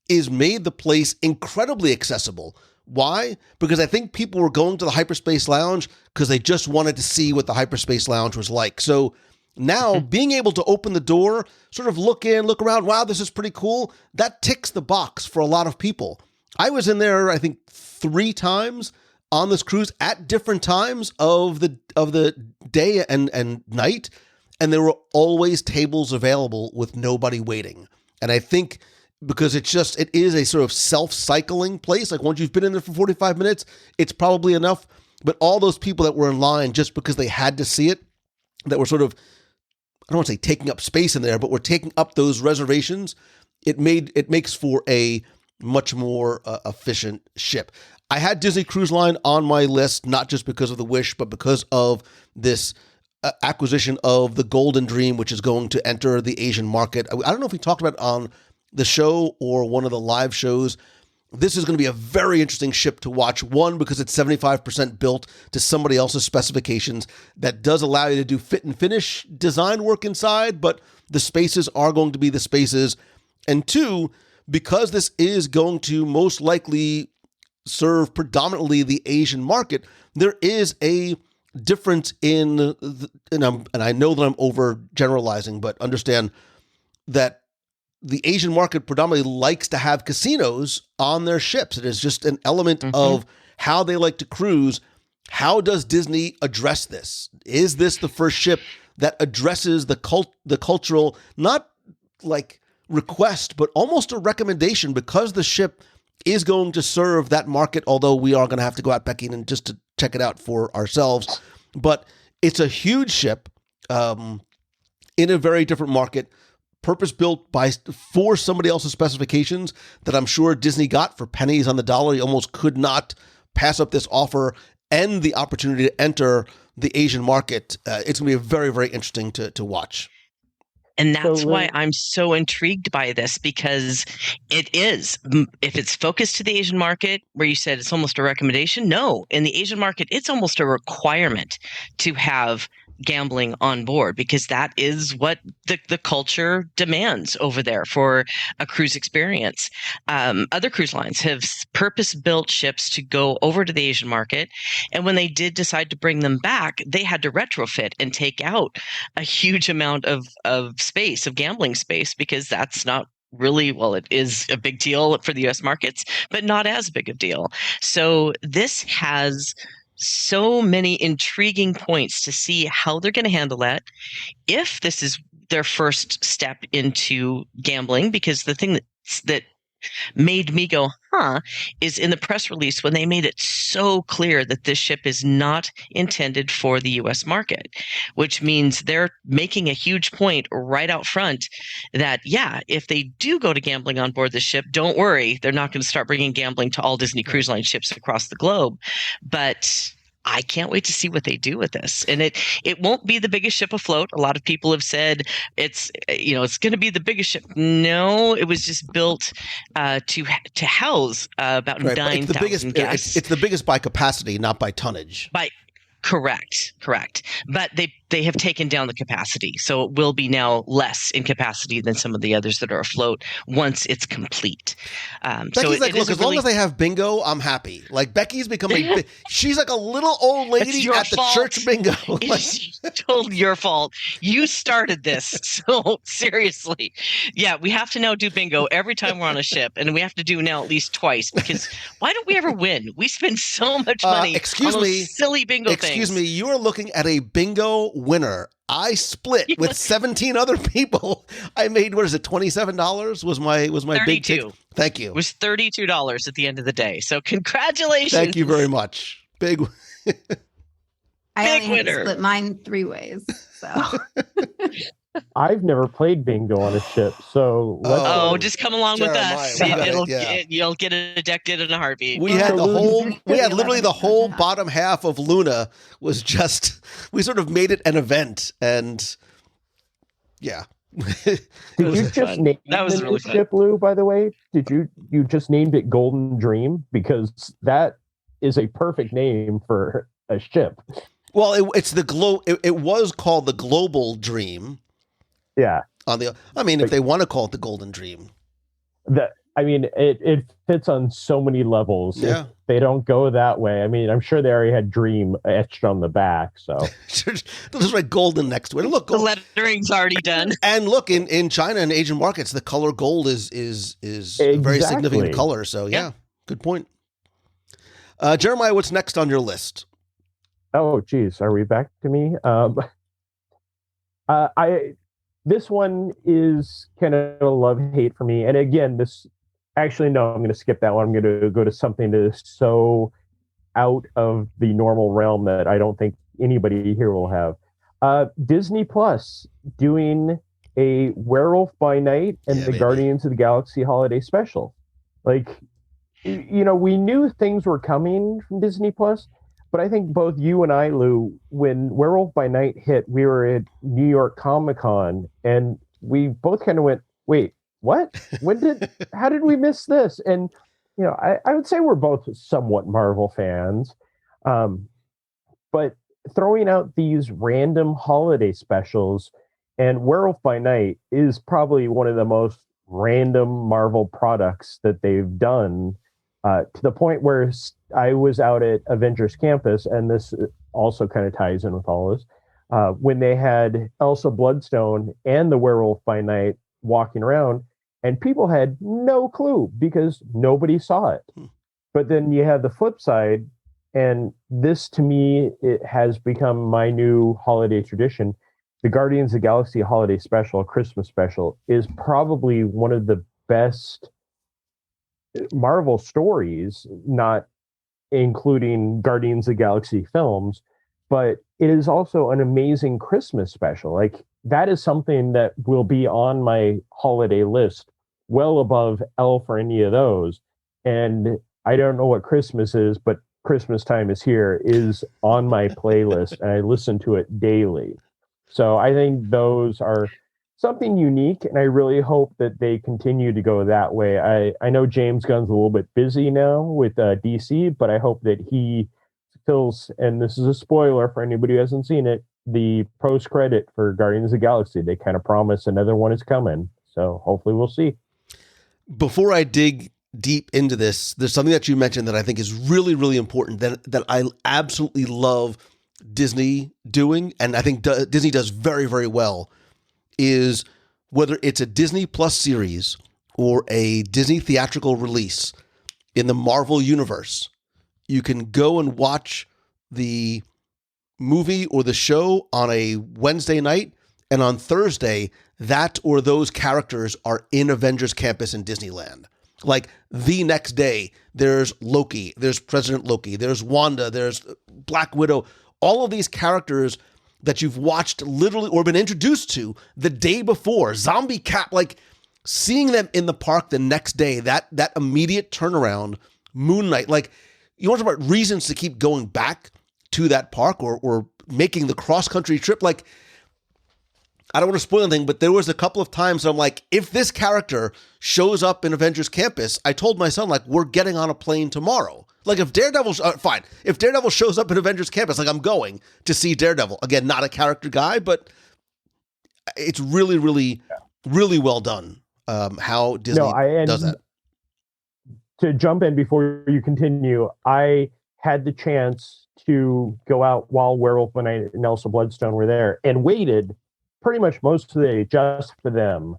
is made the place incredibly accessible. Why? Because I think people were going to the Hyperspace Lounge because they just wanted to see what the Hyperspace Lounge was like. So now being able to open the door, sort of look in, look around, wow, this is pretty cool, that ticks the box for a lot of people. I was in there, I think, 3 times on this cruise at different times of the day and night, and there were always tables available with nobody waiting. And I think because it is a sort of self-cycling place, like once you've been in there for 45 minutes, it's probably enough. But all those people that were in line just because they had to see it, that were sort of, I don't want to say taking up space in there, but were taking up those reservations, it makes for a much more efficient ship. I had Disney Cruise Line on my list, not just because of the Wish, but because of this acquisition of the Golden Dream, which is going to enter the Asian market. I don't know if we talked about it on the show or one of the live shows. This is going to be a very interesting ship to watch. One, because it's 75% built to somebody else's specifications. That does allow you to do fit and finish design work inside, but the spaces are going to be the spaces. And two, because this is going to most likely serve predominantly the Asian market, there is a difference in, and I know that I'm overgeneralizing, but understand that the Asian market predominantly likes to have casinos on their ships. It is just an element of how they like to cruise. How does Disney address this? Is this the first ship that addresses the cultural, not like request, but almost a recommendation, because the ship is going to serve that market, although we are going to have to go out, Becky, and just to check it out for ourselves. But it's a huge ship in a very different market, purpose-built for somebody else's specifications that I'm sure Disney got for pennies on the dollar. You almost could not pass up this offer and the opportunity to enter the Asian market. It's going to be very, very interesting to watch. And that's why I'm so intrigued by this, because it is, if it's focused to the Asian market, where you said it's almost a recommendation, no, in the Asian market, it's almost a requirement to have gambling on board, because that is what the culture demands over there for a cruise experience. Other cruise lines have purpose-built ships to go over to the Asian market, and when they did decide to bring them back, they had to retrofit and take out a huge amount of space, of gambling space, because that's not really, well, it is a big deal for the US markets, but not as big a deal. So this has so many intriguing points to see how they're going to handle that. If this is their first step into gambling, because the thing that made me go, is in the press release when they made it so clear that this ship is not intended for the US market, which means they're making a huge point right out front that, yeah, if they do go to gambling on board the ship, don't worry, they're not going to start bringing gambling to all Disney Cruise Line ships across the globe. But I can't wait to see what they do with this. And it won't be the biggest ship afloat. A lot of people have said it's going to be the biggest ship. No, it was just built to house about 9,000 guests. It's the biggest by capacity, not by tonnage. Correct. But they have taken down the capacity, so it will be now less in capacity than some of the others that are afloat once it's complete. Becky's like, look, as long as they have bingo, I'm happy. Like, Becky's becoming, she's like a little old lady at the church bingo. It's totally your fault. You started this. So seriously, yeah, we have to now do bingo every time we're on a ship, and we have to do now at least twice, because why don't we ever win? We spend so much money on those silly bingo things. Excuse me, you are looking at a bingo winner. I split with 17 other people. I made, what is it, $27 was my 32. big ticket. Thank you. It was $32 at the end of the day. So congratulations. Thank you very much. Big I only had to split mine 3 ways. So I've never played bingo on a ship, so just come along with us. You'll get addicted in a heartbeat. We had literally the whole bottom half of Luna was just, we sort of made it an event, and yeah. Did you just name the really ship, Lou, by the way? Did you just named it Golden Dream? Because that is a perfect name for a ship. Well, it was called the Global Dream. Yeah. If they want to call it the Golden Dream. It fits on so many levels. Yeah. If they don't go that way, I'm sure they already had Dream etched on the back. So they'll just write Golden next to it. Look, the lettering's already done. And look, in China and Asian markets, the color gold is a very significant color. So yeah, good point. Jeremiah, what's next on your list? Oh, geez, are we back to me? This one is kind of a love-hate for me. And again, I'm going to skip that one. I'm going to go to something that is so out of the normal realm that I don't think anybody here will have. Disney Plus doing a Werewolf by Night and the Guardians of the Galaxy holiday special. Like, we knew things were coming from Disney Plus, but I think both you and I, Lou, when Werewolf by Night hit, we were at New York Comic Con, and we both kind of went, "Wait, what? How did we miss this?" And I would say we're both somewhat Marvel fans, but throwing out these random holiday specials, and Werewolf by Night is probably one of the most random Marvel products that they've done, to the point where I was out at Avengers Campus, and this also kind of ties in with all this, when they had Elsa Bloodstone and the Werewolf by Night walking around, and people had no clue because nobody saw it. But then you have the flip side, and this, to me, it has become my new holiday tradition. The Guardians of the Galaxy holiday special, Christmas special, is probably one of the best Marvel stories, not including Guardians of the Galaxy films, but it is also an amazing Christmas special. Like, that is something that will be on my holiday list, well above Elf or any of those. And I don't know what Christmas is, but Christmas Time Is Here is on my playlist, and I listen to it daily. So I think those are something unique, and I really hope that they continue to go that way. I know James Gunn's a little bit busy now with DC, but I hope that he fills, and this is a spoiler for anybody who hasn't seen it, the post-credit for Guardians of the Galaxy. They kind of promise another one is coming, so hopefully we'll see. Before I dig deep into this, there's something that you mentioned that I think is really, really important, that I absolutely love Disney doing, and I think Disney does very, very well, is whether it's a Disney Plus series or a Disney theatrical release in the Marvel universe, you can go and watch the movie or the show on a Wednesday night, and on Thursday, that or those characters are in Avengers Campus in Disneyland. Like, the next day, there's Loki, there's President Loki, there's Wanda, there's Black Widow, all of these characters that you've watched literally or been introduced to the day before. Zombie Cap, like, seeing them in the park the next day, that immediate turnaround, Moon Knight, like, you want to talk about reasons to keep going back to that park or making the cross-country trip. Like, I don't want to spoil anything, but there was a couple of times I'm like, if this character shows up in Avengers Campus, I told my son, like, we're getting on a plane tomorrow. Like, if Daredevil's fine. If Daredevil shows up in Avengers Campus, like, I'm going to see Daredevil. Again, not a character guy, but it's really, really, really well done. How Disney does that. To jump in before you continue, I had the chance to go out while Werewolf by Night and Elsa Bloodstone were there, and waited pretty much most of the day just for them.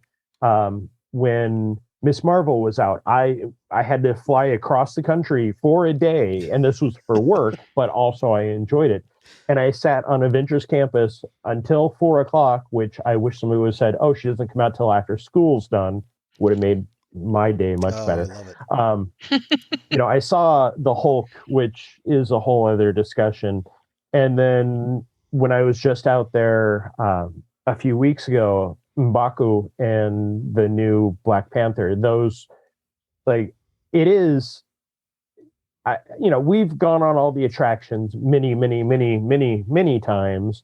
When Miss Marvel was out, I had to fly across the country for a day, and this was for work, but also I enjoyed it. And I sat on Avengers Campus until 4:00, which I wish somebody would have said, "Oh, she doesn't come out till after school's done." Would have made my day much better. I saw the Hulk, which is a whole other discussion. And then when I was just out there a few weeks ago, M'Baku and the new Black Panther, those, like, it is, we've gone on all the attractions many times.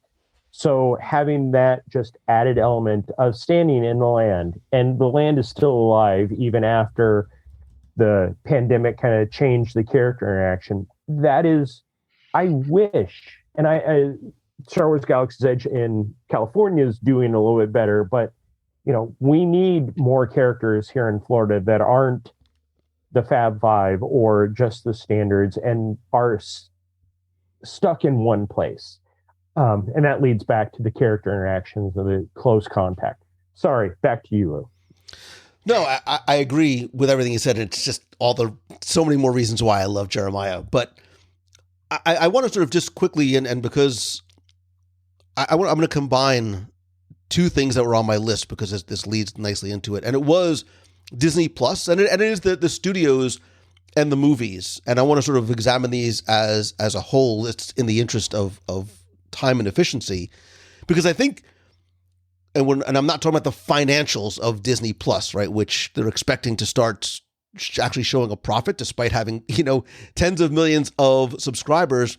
So having that just added element of standing in the land, and the land is still alive even after the pandemic kind of changed the character interaction. That is, I wish, and I Star Wars Galaxy's Edge in California is doing a little bit better, but we need more characters here in Florida that aren't the Fab Five or just the standards and are stuck in one place. And that leads back to the character interactions and the close contact. Sorry, back to you, Lou. No, I agree with everything you said. It's just so many more reasons why I love Jeremiah. But I want to sort of just quickly, and because I'm going to combine two things that were on my list, because this leads nicely into it. And it was Disney Plus, and it is the studios and the movies. And I want to sort of examine these as a whole. It's in the interest of time and efficiency, because I think, and I'm not talking about the financials of Disney Plus, right, which they're expecting to start actually showing a profit despite having, tens of millions of subscribers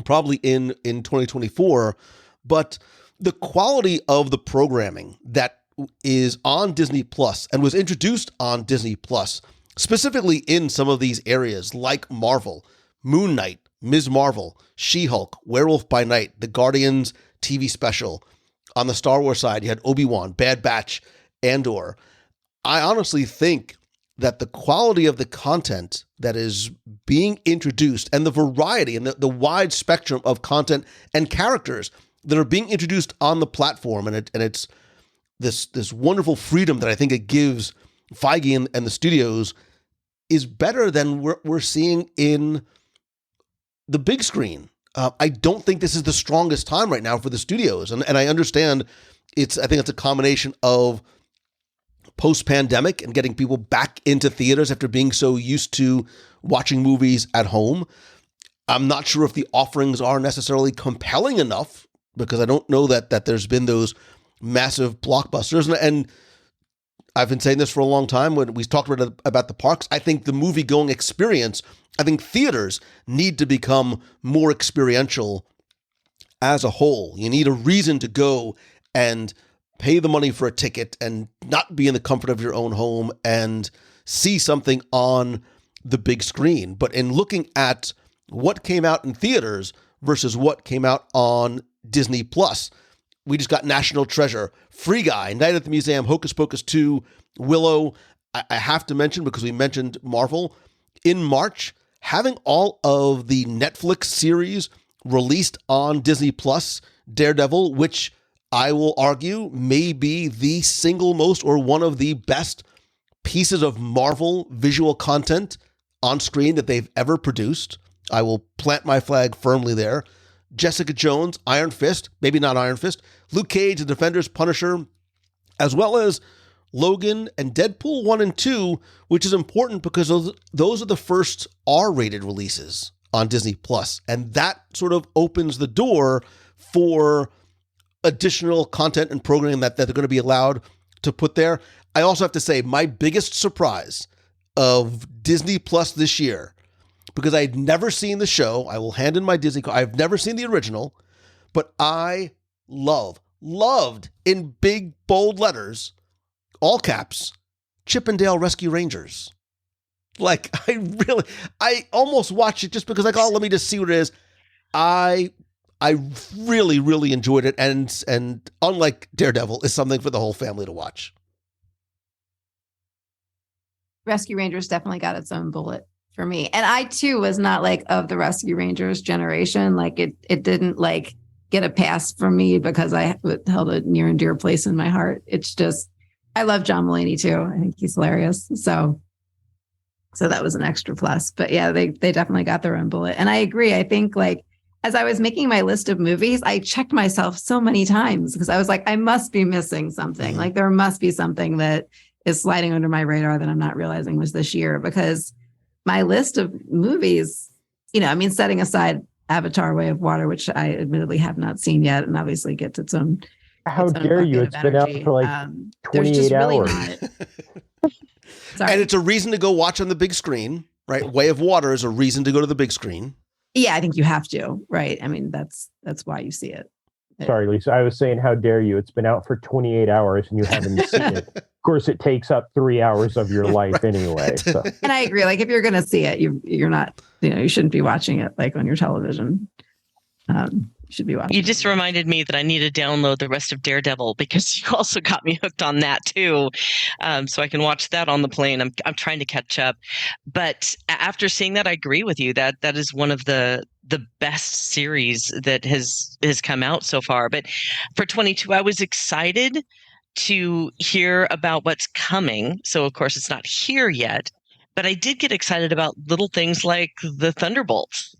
probably in 2024. But the quality of the programming that is on Disney Plus and was introduced on Disney Plus, specifically in some of these areas like Marvel, Moon Knight, Ms. Marvel, She-Hulk, Werewolf by Night, the Guardians TV special. On the Star Wars side, you had Obi-Wan, Bad Batch, Andor. I honestly think that the quality of the content that is being introduced and the variety and the wide spectrum of content and characters that are being introduced on the platform, and it's this wonderful freedom that I think it gives Feige and the studios, is better than we're seeing in the big screen. I don't think this is the strongest time right now for the studios. And I understand I think it's a combination of post-pandemic and getting people back into theaters after being so used to watching movies at home. I'm not sure if the offerings are necessarily compelling enough, because I don't know that there's been those massive blockbusters. And I've been saying this for a long time when we talked about the parks. I think the movie-going experience, I think theaters need to become more experiential as a whole. You need a reason to go and pay the money for a ticket and not be in the comfort of your own home and see something on the big screen. But in looking at what came out in theaters versus what came out on Disney Plus, we just got National Treasure, Free Guy, Night at the Museum, Hocus Pocus 2, Willow. I have to mention, because we mentioned Marvel, in March, having all of the Netflix series released on Disney Plus, Daredevil, which I will argue may be the single most or one of the best pieces of Marvel visual content on screen that they've ever produced. I will plant my flag firmly there. Jessica Jones, Iron Fist, maybe not Iron Fist, Luke Cage, The Defenders, Punisher, as well as Logan and Deadpool 1 and 2, which is important because those are the first R-rated releases on Disney Plus, and that sort of opens the door for additional content and programming that they're going to be allowed to put there. I also have to say, my biggest surprise of Disney Plus this year, because I had never seen the show, I will hand in my Disney card, I've never seen the original, but I loved in big, bold letters, all caps, Chip 'n Dale Rescue Rangers. Like, I almost watched it just because, like, oh, let me just see what it is. I really, really enjoyed it, and unlike Daredevil, is something for the whole family to watch. Rescue Rangers definitely got its own bullet for me. And I too was not like of the Rescue Rangers generation. Like it didn't like get a pass from me because I held a near and dear place in my heart. It's just, I love John Mulaney too. I think he's hilarious. So that was an extra plus. But yeah, they definitely got their own bullet. And I agree. I think like, as I was making my list of movies, I checked myself so many times because I was like, I must be missing something. Mm-hmm. Like there must be something that is sliding under my radar that I'm not realizing was this year, because my list of movies, setting aside Avatar: Way of Water, which I admittedly have not seen yet, and obviously gets its own. How dare you? It's been out for like 28 hours. And it's a reason to go watch on the big screen, right? Way of Water is a reason to go to the big screen. Yeah, I think you have to, right? I mean, that's why you see it. Sorry, Lisa. I was saying, how dare you? It's been out for 28 hours and you haven't seen it. Of course, it takes up 3 hours of your life anyway. So. And I agree. Like, if you're going to see it, you're not, you shouldn't be watching it like on your television. You should be watching. You just reminded me that I need to download the rest of Daredevil, because you also got me hooked on that too. So I can watch that on the plane. I'm trying to catch up. But after seeing that, I agree with you that is one of the best series that has come out so far. But for 22, I was excited to hear about what's coming. So of course it's not here yet. But I did get excited about little things like the Thunderbolts,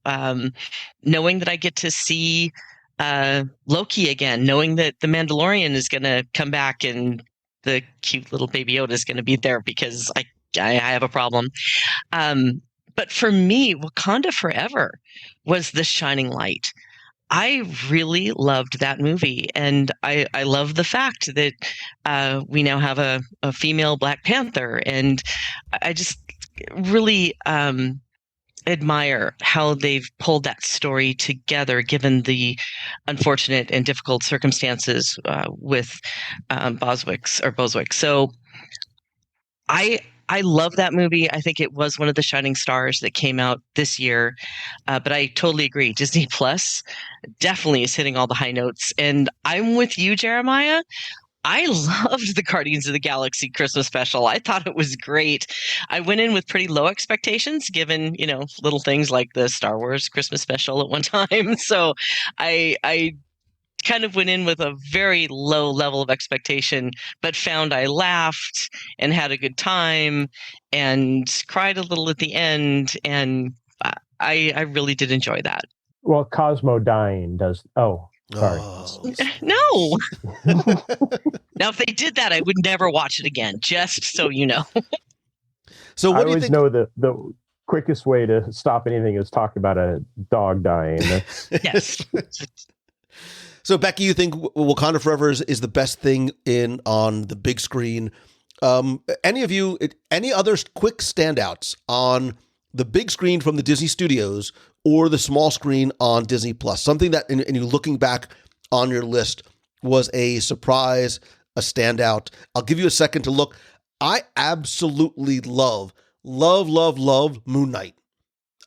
knowing that I get to see Loki again, knowing that the Mandalorian is going to come back and the cute little baby Yoda is going to be there, because I have a problem. But for me, Wakanda Forever was the shining light. I really loved that movie, and I love the fact that we now have a female Black Panther, and I just really admire how they've pulled that story together, given the unfortunate and difficult circumstances with Boswick. So I love that movie. I think it was one of the shining stars that came out this year. But I totally agree. Disney Plus definitely is hitting all the high notes. And I'm with you, Jeremiah. I loved the Guardians of the Galaxy Christmas special. I thought it was great. I went in with pretty low expectations, given, little things like the Star Wars Christmas special at one time. So I kind of went in with a very low level of expectation, but found I laughed and had a good time and cried a little at the end. And I really did enjoy that. Well, Cosmo dying does. Oh, sorry. Oh. No. Now, if they did that, I would never watch it again, just so you know. So what I do you always think? know the quickest way to stop anything is talk about a dog dying. Yes. So, Becky, you think Wakanda Forever is the best thing on the big screen? Any of you, any other quick standouts on the big screen from the Disney Studios or the small screen on Disney Plus? Something that, and you looking back on your list, was a surprise, a standout. I'll give you a second to look. I absolutely love Moon Knight.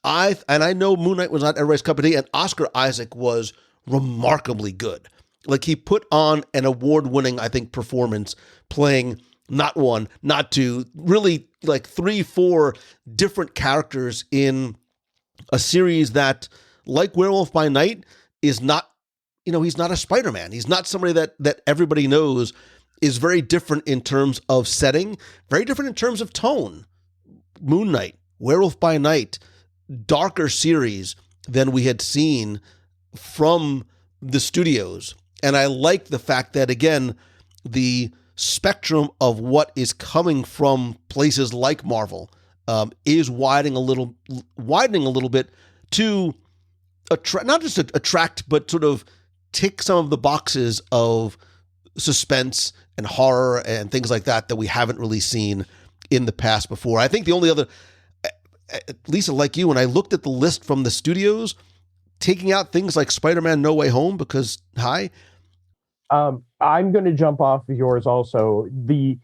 I know Moon Knight was not everybody's cup of tea, and Oscar Isaac was remarkably good. Like, he put on an award-winning, I think, performance playing not one, not two, really like 3-4 different characters in a series that, like Werewolf by Night, is not, he's not a Spider-Man. He's not somebody that everybody knows, is very different in terms of setting, very different in terms of tone. Moon Knight, Werewolf by Night, darker series than we had seen from the studios. And I like the fact that, again, the spectrum of what is coming from places like Marvel is widening a little bit to not just attract, but sort of tick some of the boxes of suspense and horror and things like that we haven't really seen in the past before. I think the only other, Lisa, like you, when I looked at the list from the studios, taking out things like Spider-Man No Way Home because, I'm going to jump off of yours also. The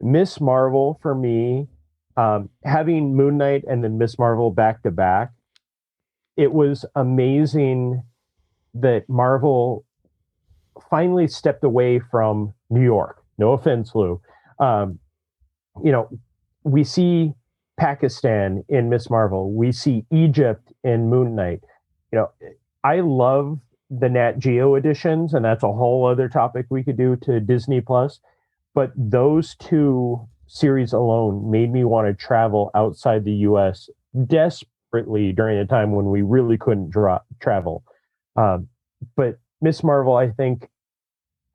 Miss Marvel, for me, having Moon Knight and then Miss Marvel back to back, it was amazing that Marvel finally stepped away from New York. No offense, Lou. We see Pakistan in Miss Marvel. We see Egypt in Moon Knight. I love the Nat Geo editions, and that's a whole other topic we could do to Disney Plus. But those two series alone made me want to travel outside the U.S. desperately during a time when we really couldn't travel. But Miss Marvel, I think,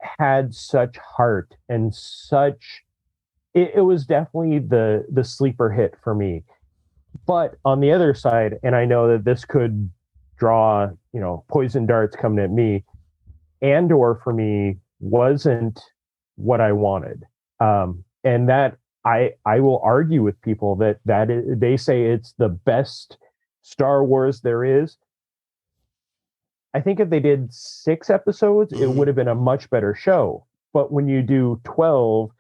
had such heart and such. It was definitely the sleeper hit for me. But on the other side, and I know that this could draw, poison darts coming at me, Andor for me wasn't what I wanted. And that I will argue with people that they say it's the best Star Wars there is. I think if they did 6 episodes, it would have been a much better show. But when you do 12,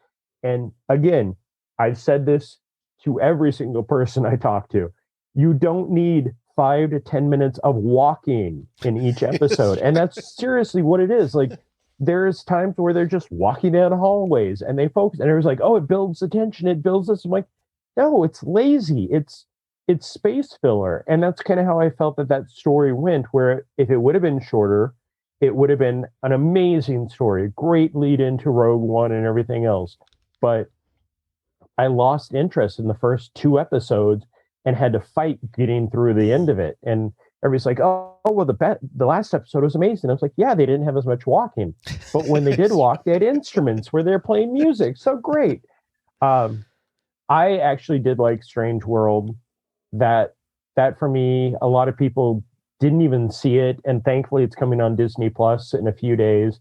and again, I've said this to every single person I talk to, you don't need 5 to 10 minutes of walking in each episode. And that's seriously what it is. Like, there's times where they're just walking down hallways and they focus, and it was like, oh, it builds the tension, it builds this. I'm like, no, it's lazy. It's space filler. And that's kind of how I felt that story went, where if it would have been shorter, it would have been an amazing story, great lead into Rogue One and everything else. But I lost interest in the first 2 episodes and had to fight getting through the end of it. And everybody's like, oh well, the last episode was amazing. I was like, yeah, they didn't have as much walking. But when they did walk, they had instruments where they're playing music. So great. I actually did like Strange World. That for me, a lot of people didn't even see it. And thankfully it's coming on Disney Plus in a few days.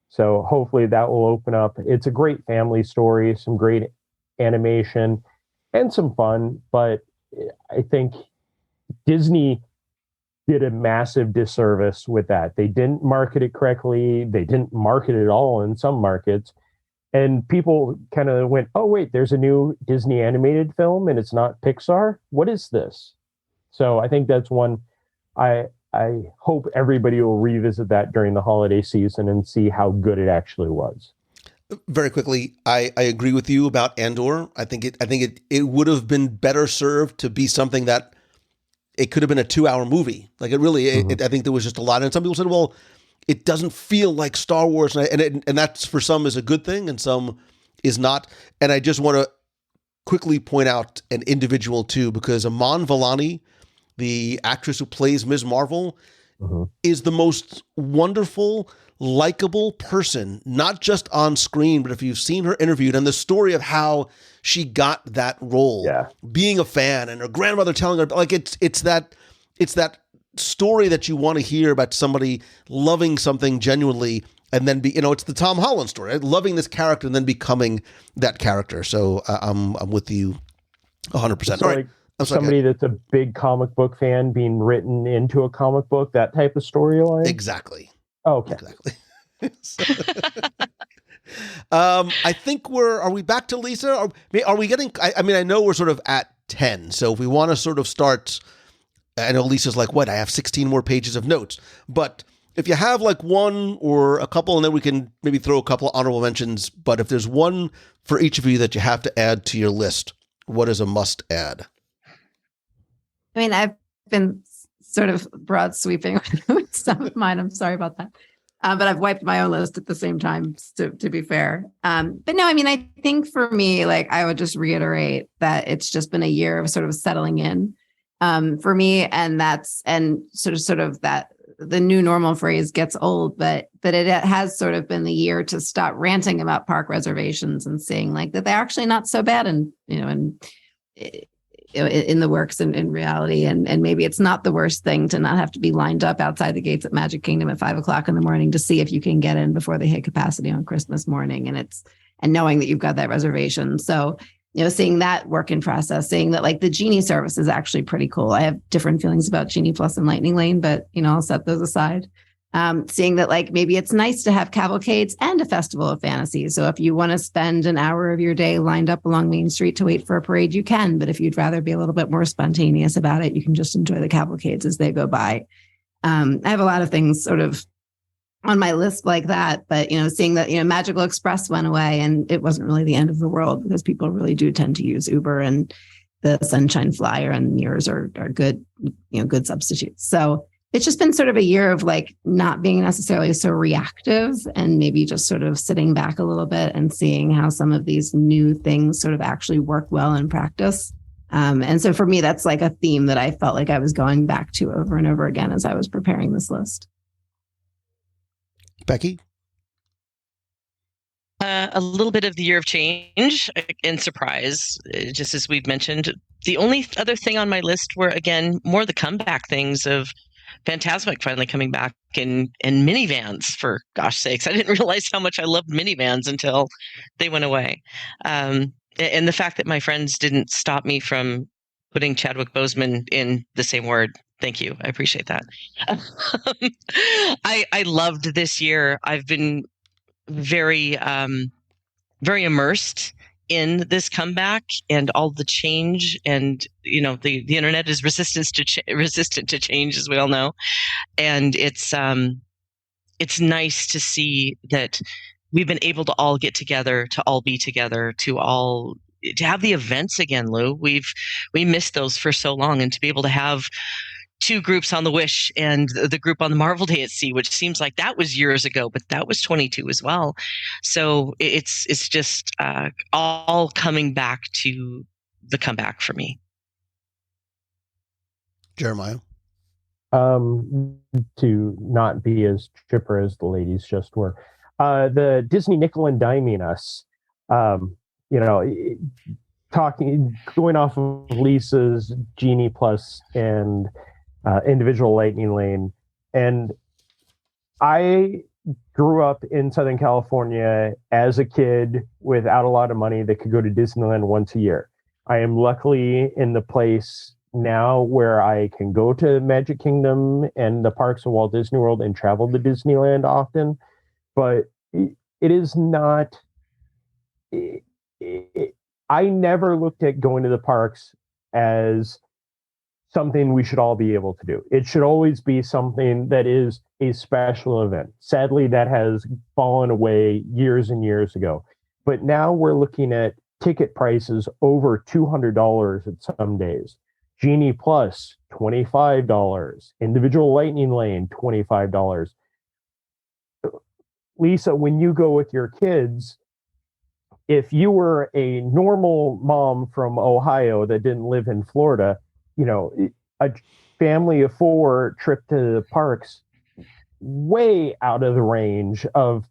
So hopefully that will open up. It's a great family story, some great animation and some fun. But I think Disney did a massive disservice with that. They didn't market it correctly. They didn't market it at all in some markets. And people kind of went, oh, wait, there's a new Disney animated film and it's not Pixar. What is this? So I think that's one I hope everybody will revisit that during the holiday season and see how good it actually was. Very quickly, I agree with you about Andor. I think it would have been better served to be something that it could have been a 2-hour movie. Like it really, I think there was just a lot. And some people said, well, it doesn't feel like Star Wars. And that's for some is a good thing and some is not. And I just want to quickly point out an individual too, because Aman Vellani, the actress who plays Ms. Marvel, is the most wonderful, likable person, not just on screen, but if you've seen her interviewed and the story of how she got that role, being a fan and her grandmother telling her, like it's that story that you want to hear about somebody loving something genuinely and then it's the Tom Holland story, right? Loving this character and then becoming that character. So I'm with you 100%. So, all right. Somebody that's a big comic book fan being written into a comic book, that type of storyline? Exactly. Oh, okay. Exactly. I think are we back to Lisa? Are we getting, I mean, I know we're sort of at 10. So if we want to sort of start, I know Lisa's like, what? I have 16 more pages of notes. But if you have like one or a couple, and then we can maybe throw a couple of honorable mentions. But if there's one for each of you that you have to add to your list, what is a must add? I mean, I've been sort of broad sweeping with some of mine. I'm sorry about that. But I've wiped my own list at the same time, to be fair. But no, I mean, I think for me, like, I would just reiterate that it's just been a year of sort of settling in for me. And sort of that the new normal phrase gets old, but it has sort of been the year to stop ranting about park reservations and seeing like that they're actually not so bad. And, in the works and in reality. And maybe it's not the worst thing to not have to be lined up outside the gates at Magic Kingdom at 5:00 in the morning to see if you can get in before they hit capacity on Christmas morning. And knowing that you've got that reservation. So, seeing that work in process, seeing that like the Genie service is actually pretty cool. I have different feelings about Genie Plus and Lightning Lane, but I'll set those aside. Seeing that like maybe it's nice to have cavalcades and a festival of fantasy. So if you want to spend an hour of your day lined up along Main Street to wait for a parade, you can. But if you'd rather be a little bit more spontaneous about it, you can just enjoy the cavalcades as they go by. I have a lot of things sort of on my list like that. But, seeing that, Magical Express went away and it wasn't really the end of the world because people really do tend to use Uber, and the Sunshine Flyer and Mirrors are good, good substitutes. So it's just been sort of a year of like not being necessarily so reactive and maybe just sort of sitting back a little bit and seeing how some of these new things sort of actually work well in practice. And so for me, that's like a theme that I felt like I was going back to over and over again as I was preparing this list. Becky? A little bit of the year of change and surprise, just as we've mentioned. The only other thing on my list were, again, more the comeback things of Fantasmic finally coming back in minivans, for gosh sakes. I didn't realize how much I loved minivans until they went away. And the fact that my friends didn't stop me from putting Chadwick Boseman in the same word. Thank you. I appreciate that. I loved this year. I've been very, very immersed in this comeback and all the change, and the internet is resistant to change, as we all know, and it's nice to see that we've been able to all get together, to all be together, to have the events again. Lou, we missed those for so long, and to be able to have two groups on the Wish and the group on the Marvel Day at Sea, which seems like that was years ago, but that was 22 as well. So it's just all coming back to the comeback for me. Jeremiah? To not be as chipper as the ladies just were. The Disney nickel and diming us, going off of Lisa's Genie Plus and individual lightning lane. And I grew up in Southern California as a kid without a lot of money that could go to Disneyland once a year. I am luckily in the place now where I can go to Magic Kingdom and the parks of Walt Disney World and travel to Disneyland often. But it is not, I never looked at going to the parks as something we should all be able to do. It should always be something that is a special event. Sadly, that has fallen away years and years ago. But now we're looking at ticket prices over $200 at some days. Genie Plus, $25. Individual Lightning Lane, $25. Lisa, when you go with your kids, if you were a normal mom from Ohio that didn't live in Florida, you know, a family of four trip to the parks, way out of the range of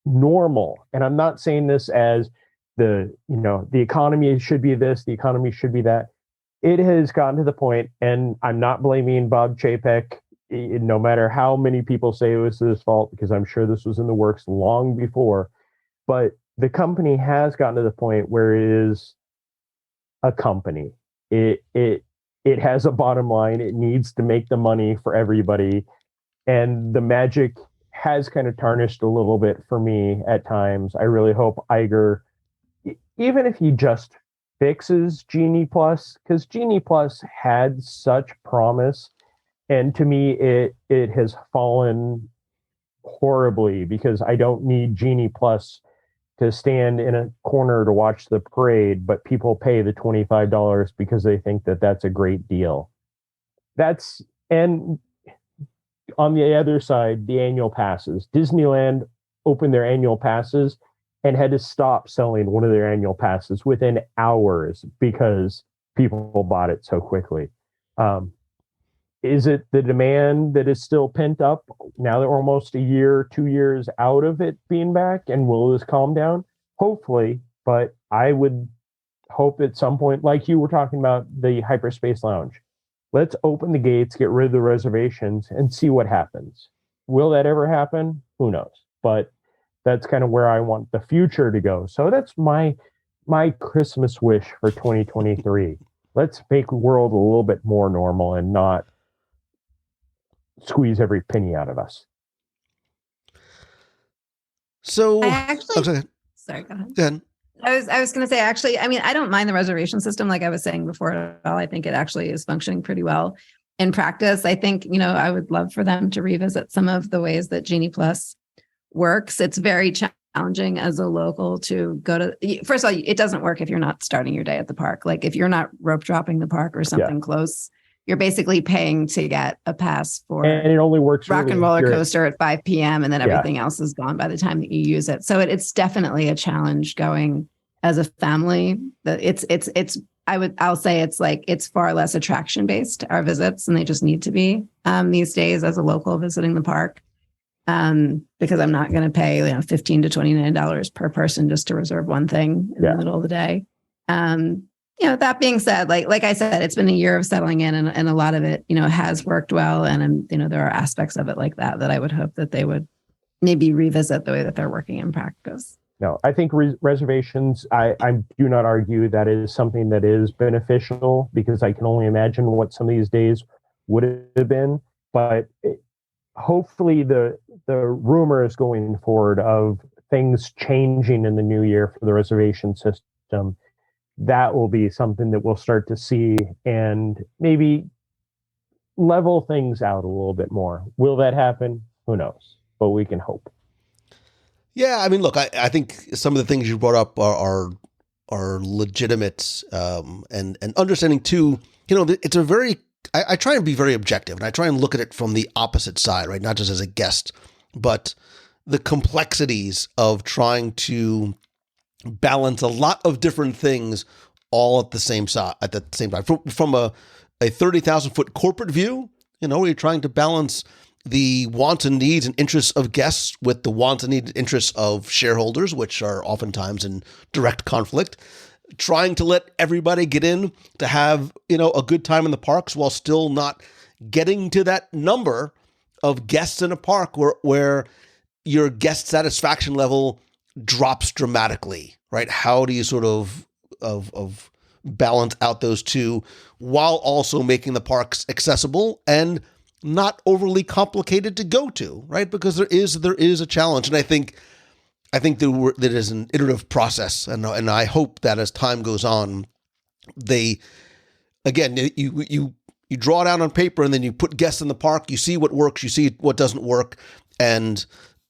normal. And I'm not saying this as the economy should be this, the economy should be that. It has gotten to the point, and I'm not blaming Bob Chapek, no matter how many people say it was his fault, because I'm sure this was in the works long before, but the company has gotten to the point where it is a company. It has a bottom line. It needs to make the money for everybody. And the magic has kind of tarnished a little bit for me at times. I really hope Iger, even if he just fixes Genie Plus, because Genie Plus had such promise, and to me it has fallen horribly, because I don't need Genie Plus to stand in a corner to watch the parade, but people pay the $25 because they think that that's a great deal. And on the other side, the annual passes. Disneyland opened their annual passes and had to stop selling one of their annual passes within hours because people bought it so quickly. Is it the demand that is still pent up now that we're almost a year, 2 years out of it being back? And will this calm down? Hopefully, but I would hope at some point, like you were talking about the Hyperspace Lounge, let's open the gates, get rid of the reservations, and see what happens. Will that ever happen? Who knows? But that's kind of where I want the future to go. So that's my Christmas wish for 2023. Let's make the world a little bit more normal and not squeeze every penny out of us. So Sorry, go ahead. Go ahead. I was going to say, actually, I mean, I don't mind the reservation system. Like I was saying before at all, I think it actually is functioning pretty well in practice. I think, I would love for them to revisit some of the ways that Genie Plus works. It's very challenging as a local to go to. First of all, it doesn't work if you're not starting your day at the park. Like if you're not rope dropping the park or something close, you're basically paying to get a pass for, and it only works Rock and Roller Coaster at 5 p.m. and then everything else is gone by the time that you use it. So it's definitely a challenge going as a family. I'll say it's far less attraction based, our visits, and they just need to be these days as a local visiting the park. Because I'm not going to pay $15 to $29 per person just to reserve one thing in the middle of the day. That being said, like I said, it's been a year of settling in, and a lot of it, has worked well. And, there are aspects of it like that I would hope that they would maybe revisit the way that they're working in practice. No, I think reservations, I do not argue that is something that is beneficial, because I can only imagine what some of these days would have been. But hopefully the rumors going forward of things changing in the new year for the reservation system, that will be something that we'll start to see and maybe level things out a little bit more. Will that happen? Who knows? But we can hope. Yeah, I mean, look, I think some of the things you brought up are legitimate, and understanding too. It's a very. I try and be very objective, and I try and look at it from the opposite side, right? Not just as a guest, but the complexities of trying to balance a lot of different things all at the same time. From a 30,000 foot corporate view, where you're trying to balance the wants and needs and interests of guests with the wants and needs and interests of shareholders, which are oftentimes in direct conflict. Trying to let everybody get in to have, a good time in the parks while still not getting to that number of guests in a park where your guest satisfaction level drops dramatically, right? How do you sort of balance out those two while also making the parks accessible and not overly complicated to go to, right? Because there is a challenge, and I think that is an iterative process, and I hope that as time goes on, you draw it out on paper, and then you put guests in the park, you see what works, you see what doesn't work, and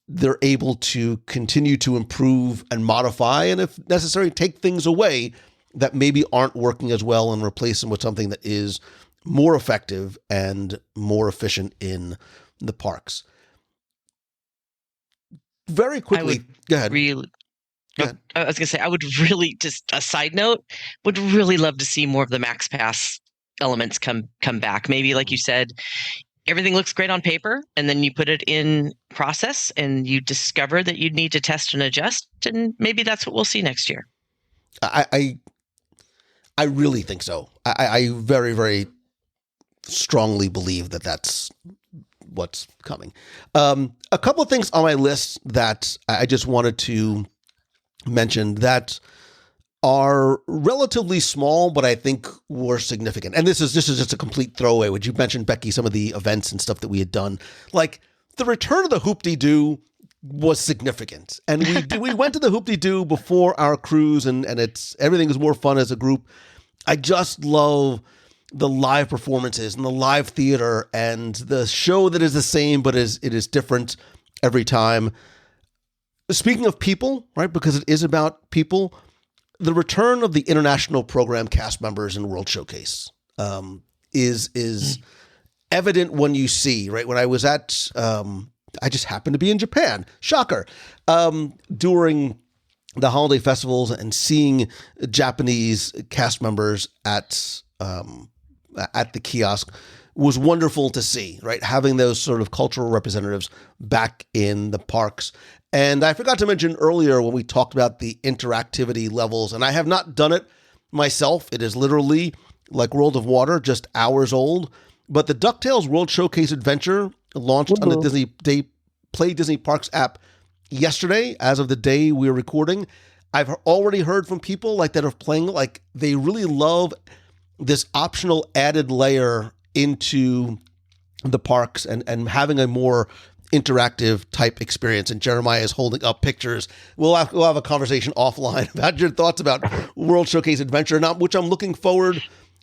they're able to continue to improve and modify, and if necessary, take things away that maybe aren't working as well and replace them with something that is more effective and more efficient in the parks. Very quickly, go ahead. I was going to say, I would really, just a side note, would really love to see more of the Max Pass elements come back. Maybe, like you said, everything looks great on paper, and then you put it in process and you discover that you need to test and adjust, and maybe that's what we'll see next year. I really think so. I very, very strongly believe that that's what's coming. A couple of things on my list that I just wanted to mention that are relatively small, but I think were significant. And this is just a complete throwaway. Would you mention, Becky, some of the events and stuff that we had done? Like the return of the Hoop-Dee-Doo was significant. And we went to the Hoop-Dee-Doo before our cruise, and everything was more fun as a group. I just love the live performances and the live theater and the show that is the same, but it is different every time. Speaking of people, right, because it is about people, the return of the international program cast members in World Showcase is evident when you see, right, when I was at, I just happened to be in Japan, shocker, during the holiday festivals and seeing Japanese cast members at the kiosk was wonderful to see, right? Having those sort of cultural representatives back in the parks. And I forgot to mention earlier when we talked about the interactivity levels, and I have not done it myself. It is literally like World of Water, just hours old. But the DuckTales World Showcase Adventure launched on the Play Disney Parks app yesterday, as of the day we're recording. I've already heard from people like that are playing, like they really love this optional added layer into the parks and having a more interactive type experience. And Jeremiah is holding up pictures. We'll have a conversation offline about your thoughts about World Showcase Adventure, which I'm looking forward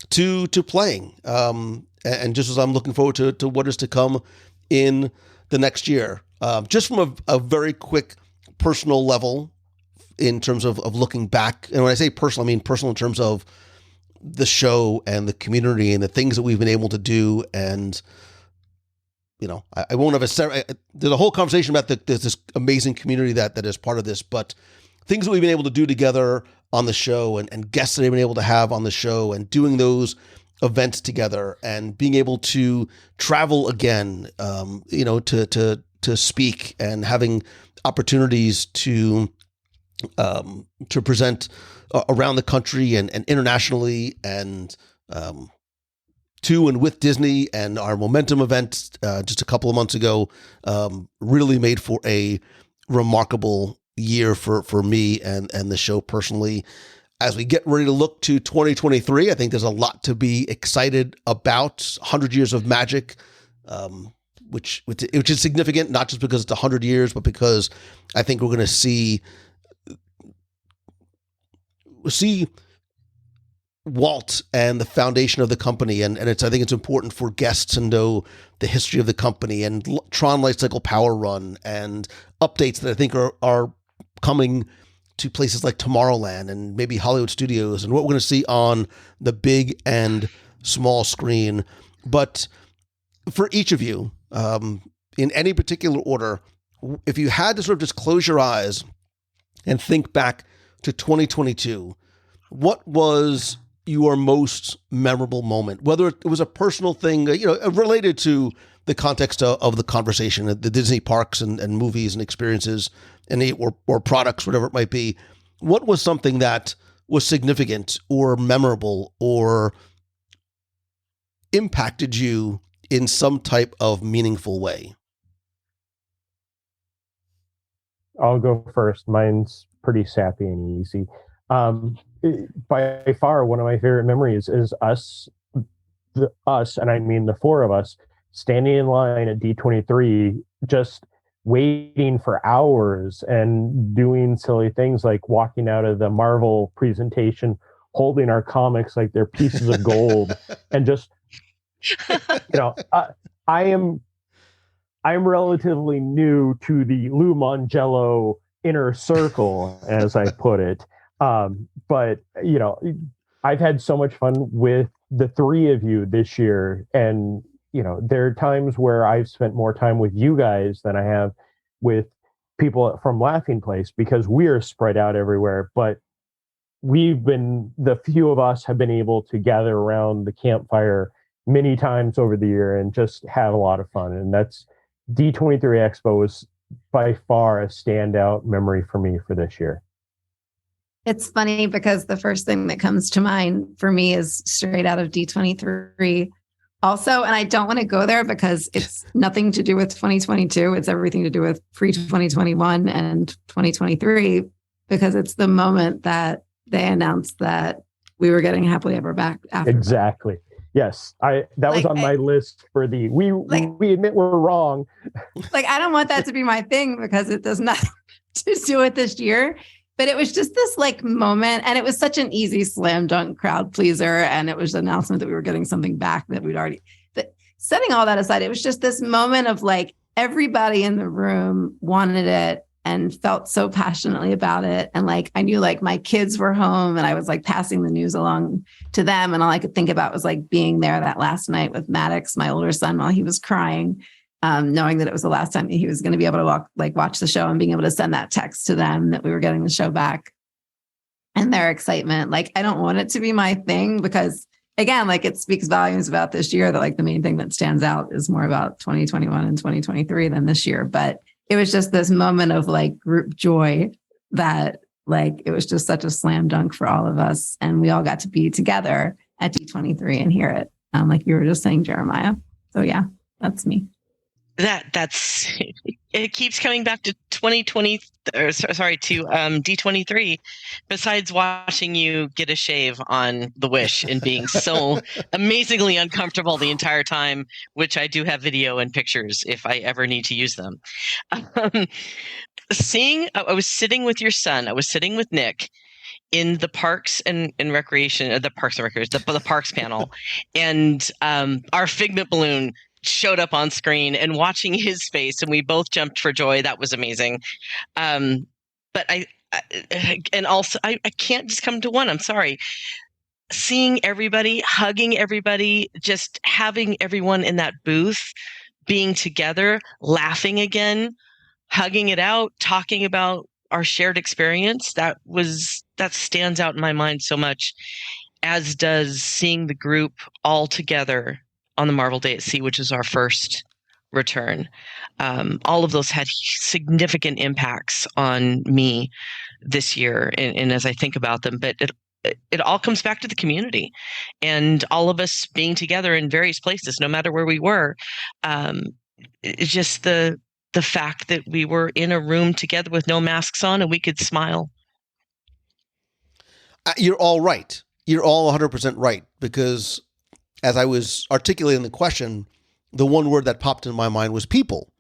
to playing. And just as I'm looking forward to what is to come in the next year. Just from a very quick personal level in terms of looking back. And when I say personal, I mean personal in terms of the show and the community and the things that we've been able to do. And, you know, I won't have there's a whole conversation about this amazing community that is part of this, but things that we've been able to do together on the show and guests that I've been able to have on the show and doing those events together and being able to travel again, to speak and having opportunities to present around the country and internationally and to and with Disney, and our Momentum event just a couple of months ago really made for a remarkable year for me and the show personally. As we get ready to look to 2023, I think there's a lot to be excited about. 100 Years of Magic, which is significant, not just because it's 100 years, but because I think we're going to see Walt and the foundation of the company, and I think it's important for guests to know the history of the company and Tron Lightcycle Power Run and updates that I think are coming to places like Tomorrowland and maybe Hollywood Studios and what we're going to see on the big and small screen. But for each of you, in any particular order, if you had to sort of just close your eyes and think back to 2022, what was your most memorable moment? Whether it was a personal thing, related to the context of the conversation, the Disney parks and movies and experiences or products, whatever it might be. What was something that was significant or memorable or impacted you in some type of meaningful way? I'll go first. Mine's pretty sappy and easy. By far, one of my favorite memories is us, and I mean the four of us, standing in line at D23, just waiting for hours and doing silly things like walking out of the Marvel presentation, holding our comics like they're pieces of gold, and just, I'm relatively new to the Lou Mongello inner circle, as I put it. But I've had so much fun with the three of you this year. And, there are times where I've spent more time with you guys than I have with people from Laughing Place, because we are spread out everywhere. But the few of us have been able to gather around the campfire many times over the year and just have a lot of fun. And that's D23 Expo was by far a standout memory for me for this year. It's funny because the first thing that comes to mind for me is straight out of D23 also. And I don't want to go there because it's nothing to do with 2022. It's everything to do with pre-2021 and 2023, because it's the moment that they announced that we were getting Happily Ever Back after. Exactly. Yes. That was on my list for we admit we're wrong. I don't want that to be my thing because it does not to do with this year. But it was just this moment, and it was such an easy slam dunk crowd pleaser. And it was an announcement that we were getting something back that we'd already, but setting all that aside, it was just this moment of everybody in the room wanted it and felt so passionately about it. And I knew my kids were home and I was passing the news along to them. And all I could think about was being there that last night with Maddox, my older son, while he was crying. Knowing that it was the last time he was going to be able to watch the show and being able to send that text to them that we were getting the show back, and their excitement. I don't want it to be my thing because, again, it speaks volumes about this year that the main thing that stands out is more about 2021 and 2023 than this year. But it was just this moment of group joy that it was just such a slam dunk for all of us. And we all got to be together at D23 and hear it. Like you were just saying, Jeremiah. So yeah, that's me. That's it keeps coming back to 2020 to D23. Besides watching you get a shave on the Wish and being so amazingly uncomfortable the entire time, which I do have video and pictures if I ever need to use them. I was sitting with your son. I was sitting with Nick in the Parks and Recreation, the Parks panel, and our Figment balloon showed up on screen, and watching his face, and we both jumped for joy. That was amazing. But I can't just come to one. I'm sorry. Seeing everybody, hugging everybody, just having everyone in that booth, being together, laughing again, hugging it out, talking about our shared experience, that stands out in my mind so much, as does seeing the group all together on the Marvel Day at Sea, which is our first return. All of those had significant impacts on me this year, and as I think about them. But it all comes back to the community and all of us being together in various places, no matter where we were. It's just the fact that we were in a room together with no masks on and we could smile. You're all right. You're all 100% right, because as I was articulating the question, the one word that popped in my mind was people.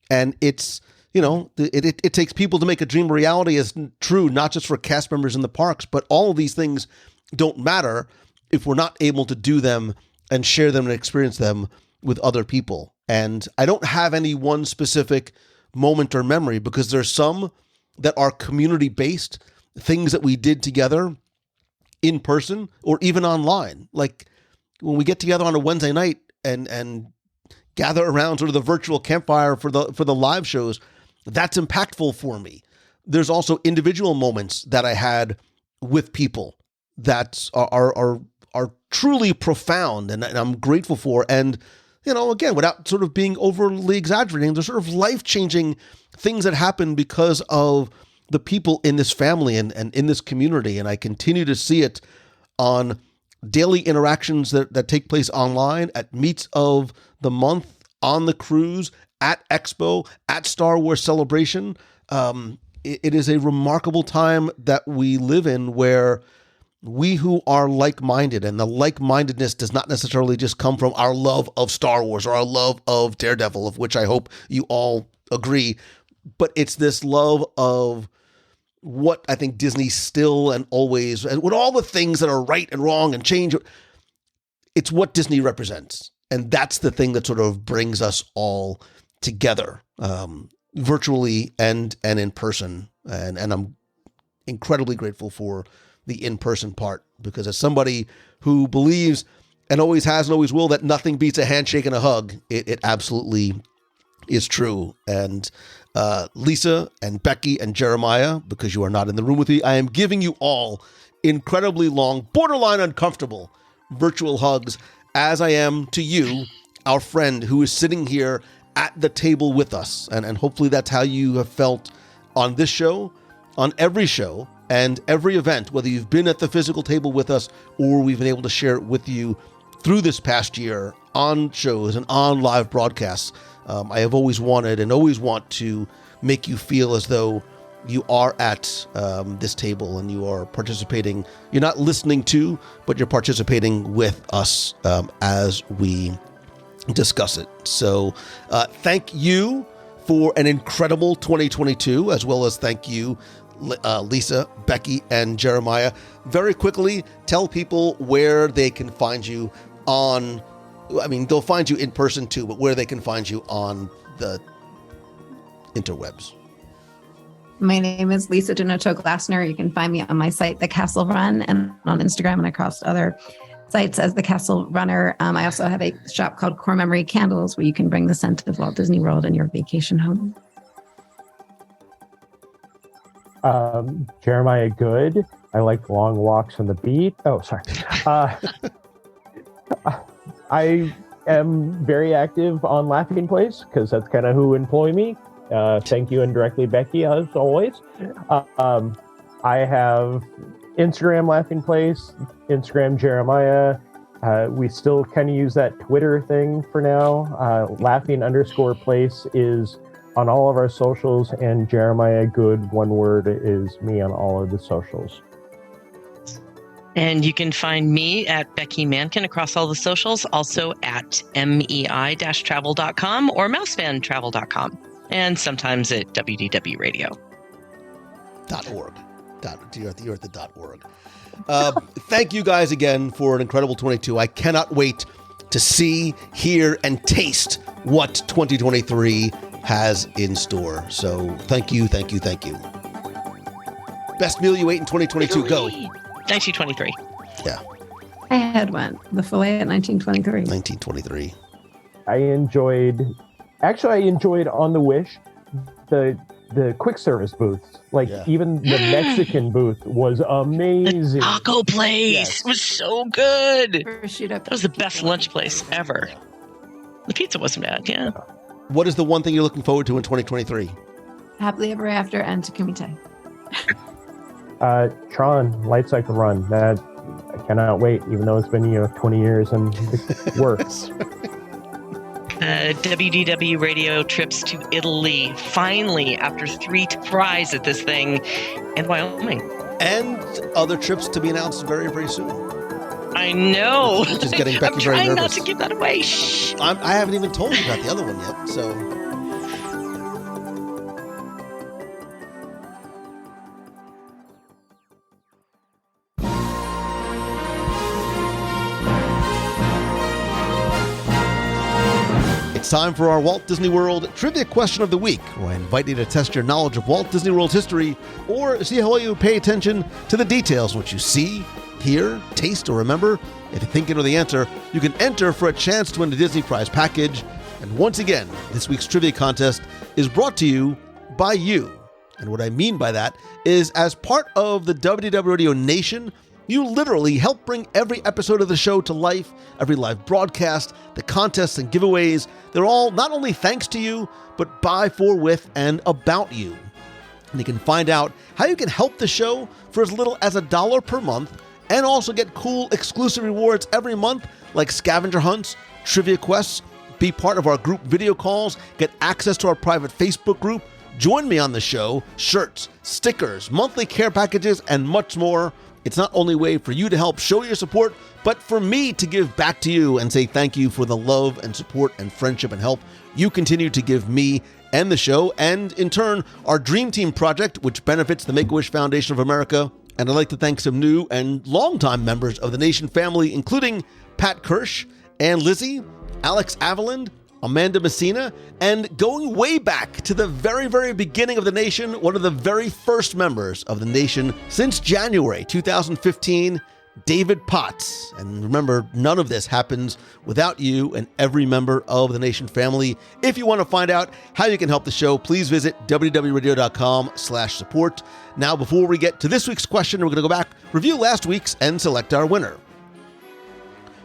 And it's, it takes people to make a dream a reality is true, not just for cast members in the parks, but all of these things don't matter if we're not able to do them and share them and experience them with other people. And I don't have any one specific moment or memory, because there's some that are community-based, things that we did together in person or even online. Like when we get together on a Wednesday night and gather around sort of the virtual campfire for the live shows, that's impactful for me. There's also individual moments that I had with people that are truly profound and I'm grateful for. And, again, without sort of being overly exaggerating, there's sort of life-changing things that happen because of the people in this family and in this community. And I continue to see it on daily interactions that take place online at Meets of the Month, on the cruise, at Expo, at Star Wars Celebration. It is a remarkable time that we live in, where we who are like-minded, and the like-mindedness does not necessarily just come from our love of Star Wars or our love of Daredevil, of which I hope you all agree, but it's this love of what I think Disney still and always, and with all the things that are right and wrong and change, it's what Disney represents. And that's the thing that sort of brings us all together, virtually and in person. And I'm incredibly grateful for the in-person part, because as somebody who believes and always has and always will that nothing beats a handshake and a hug, it absolutely is true. And Lisa and Becky and Jeremiah, because you are not in the room with me, I am giving you all incredibly long, borderline uncomfortable virtual hugs, as I am to you, our friend who is sitting here at the table with us. And hopefully that's how you have felt on this show, on every show, and every event, whether you've been at the physical table with us or we've been able to share it with you through this past year on shows and on live broadcasts. I have always wanted and always want to make you feel as though you are at this table and you are participating. You're not listening to, but you're participating with us as we discuss it. So thank you for an incredible 2022, as well as thank you, Lisa, Becky, and Jeremiah. Very quickly, tell people where they can find you on, they'll find you in person too, but where they can find you on the interwebs. My name is Lisa Donato Glassner. You can find me on my site, The Castle Run, and on Instagram and across other sites as The Castle Runner. I also have a shop called Core Memory Candles, where you can bring the scent of Walt Disney World in your vacation home. Jeremiah Good. I like long walks on the beach. Oh, sorry. I am very active on Laughing Place, because that's kind of who employ me. Thank you indirectly, Becky, as always. I have Instagram Laughing Place, Instagram Jeremiah. We still kind of use that Twitter thing for now. Laughing_place is on all of our socials, and Jeremiah Good, one word, is me on all of the socials. And you can find me at Becky Mankin across all the socials, also at mei-travel.com or mousefantravel.com, and sometimes at WDW Radio. .org. You're at the .org. Thank you guys again for an incredible 22. I cannot wait to see, hear, and taste what 2023 has in store. So thank you. Best meal you ate in 2022, go. 1923. Yeah. I had one. The filet at 1923. I enjoyed on the Wish the quick service booths. Even the Mexican booth was amazing. The taco place Yes. was so good. Prosciutto That was the best lunch place ever. The pizza wasn't bad, yeah. What is the one thing you're looking forward to in 2023? Happily Ever After and Takumite. Tron Light Cycle Run. That I cannot wait, even though it's been 20 years and it works. WDW Radio trips to Italy, finally, after 3 tries at this thing, and Wyoming. And other trips to be announced very, very soon. I know. Which is getting Becky I'm very trying nervous. not to give that away. Shh. I haven't even told you about the other one yet, so... It's time for our Walt Disney World Trivia Question of the Week, where I invite you to test your knowledge of Walt Disney World's history or see how well you pay attention to the details in which you see, hear, taste, or remember. If you think you know the answer, you can enter for a chance to win the Disney Prize package. And once again, this week's trivia contest is brought to you by you. And what I mean by that is, as part of the WDW Radio Nation, you literally help bring every episode of the show to life, every live broadcast, the contests and giveaways. They're all not only thanks to you, but by, for, with, and about you. And you can find out how you can help the show for as little as $1 per month and also get cool exclusive rewards every month like scavenger hunts, trivia quests, be part of our group video calls, get access to our private Facebook group, join me on the show, shirts, stickers, monthly care packages, and much more. It's not only a way for you to help show your support, but for me to give back to you and say thank you for the love and support and friendship and help you continue to give me and the show, and in turn, our Dream Team project, which benefits the Make-A-Wish Foundation of America. And I'd like to thank some new and longtime members of the Nation family, including Pat Kirsch, Ann Lizzie, Alex Avaland, Amanda Messina, and going way back to the very, very beginning of the Nation, one of the very first members of the Nation since January 2015, David Potts. And remember, none of this happens without you and every member of the Nation family. If you want to find out how you can help the show, please visit www.radio.com/support. Now, before we get to this week's question, we're going to go back, review last week's, and select our winner.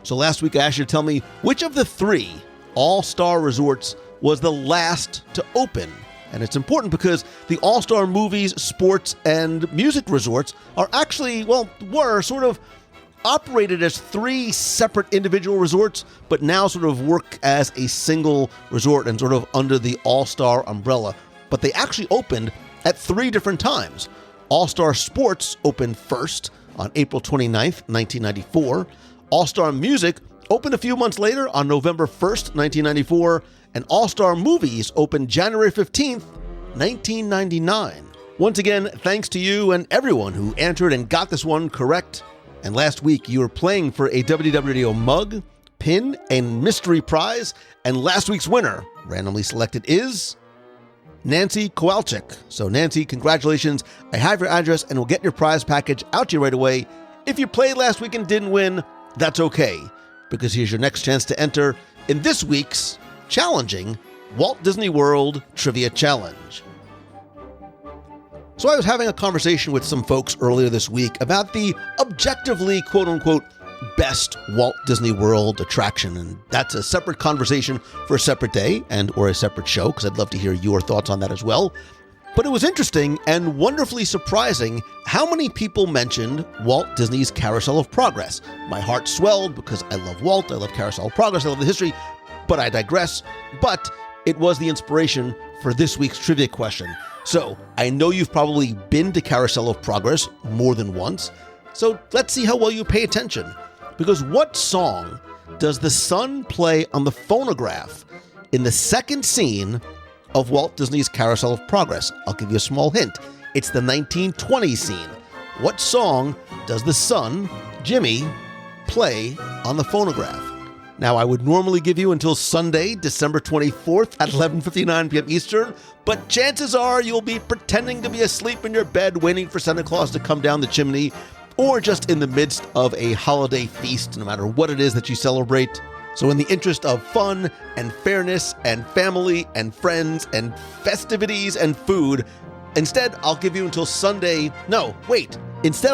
So last week, I asked you to tell me which of the 3 all-star resorts was the last to open. And it's important because the all-star movies, sports, and music resorts are actually, were sort of operated as 3 separate individual resorts, but now sort of work as a single resort and sort of under the all-star umbrella. But they actually opened at 3 different times. All-Star Sports opened first on April 29th, 1994. All-Star Music opened a few months later on November 1st, 1994, and All-Star Movies opened January 15th, 1999. Once again, thanks to you and everyone who answered and got this one correct. And last week, you were playing for a WDW Radio mug, pin, and mystery prize, and last week's winner, randomly selected, is Nancy Kowalczyk. So Nancy, congratulations. I have your address and we'll get your prize package out to you right away. If you played last week and didn't win, that's okay, because here's your next chance to enter in this week's challenging Walt Disney World Trivia Challenge. So I was having a conversation with some folks earlier this week about the objectively, quote-unquote, best Walt Disney World attraction, and that's a separate conversation for a separate day or a separate show, because I'd love to hear your thoughts on that as well. But it was interesting and wonderfully surprising how many people mentioned Walt Disney's Carousel of Progress. My heart swelled because I love Walt, I love Carousel of Progress, I love the history, but I digress. But it was the inspiration for this week's trivia question. So I know you've probably been to Carousel of Progress more than once, so let's see how well you pay attention. Because what song does the sun play on the phonograph in the second scene of Walt Disney's Carousel of Progress? I'll give you a small hint. It's the 1920 scene. What song does the son, Jimmy, play on the phonograph? Now, I would normally give you until Sunday, December 24th at 11:59 p.m. Eastern, but chances are you'll be pretending to be asleep in your bed waiting for Santa Claus to come down the chimney, or just in the midst of a holiday feast, no matter what it is that you celebrate. So in the interest of fun and fairness and family and friends and festivities and food, instead I'll give you until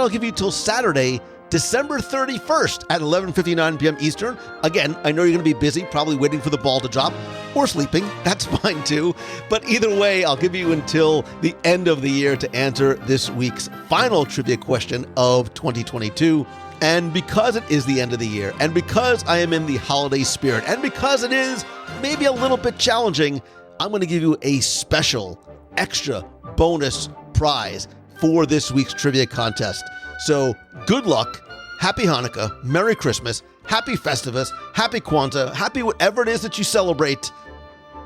I'll give you till Saturday, December 31st at 11:59 p.m. Eastern. Again, I know you're going to be busy, probably waiting for the ball to drop, or sleeping. That's fine too. But either way, I'll give you until the end of the year to answer this week's final trivia question of 2022. And because it is the end of the year, and because I am in the holiday spirit, and because it is maybe a little bit challenging, I'm going to give you a special, extra bonus prize for this week's trivia contest. So good luck, happy Hanukkah, Merry Christmas, happy Festivus, happy Kwanzaa, happy whatever it is that you celebrate,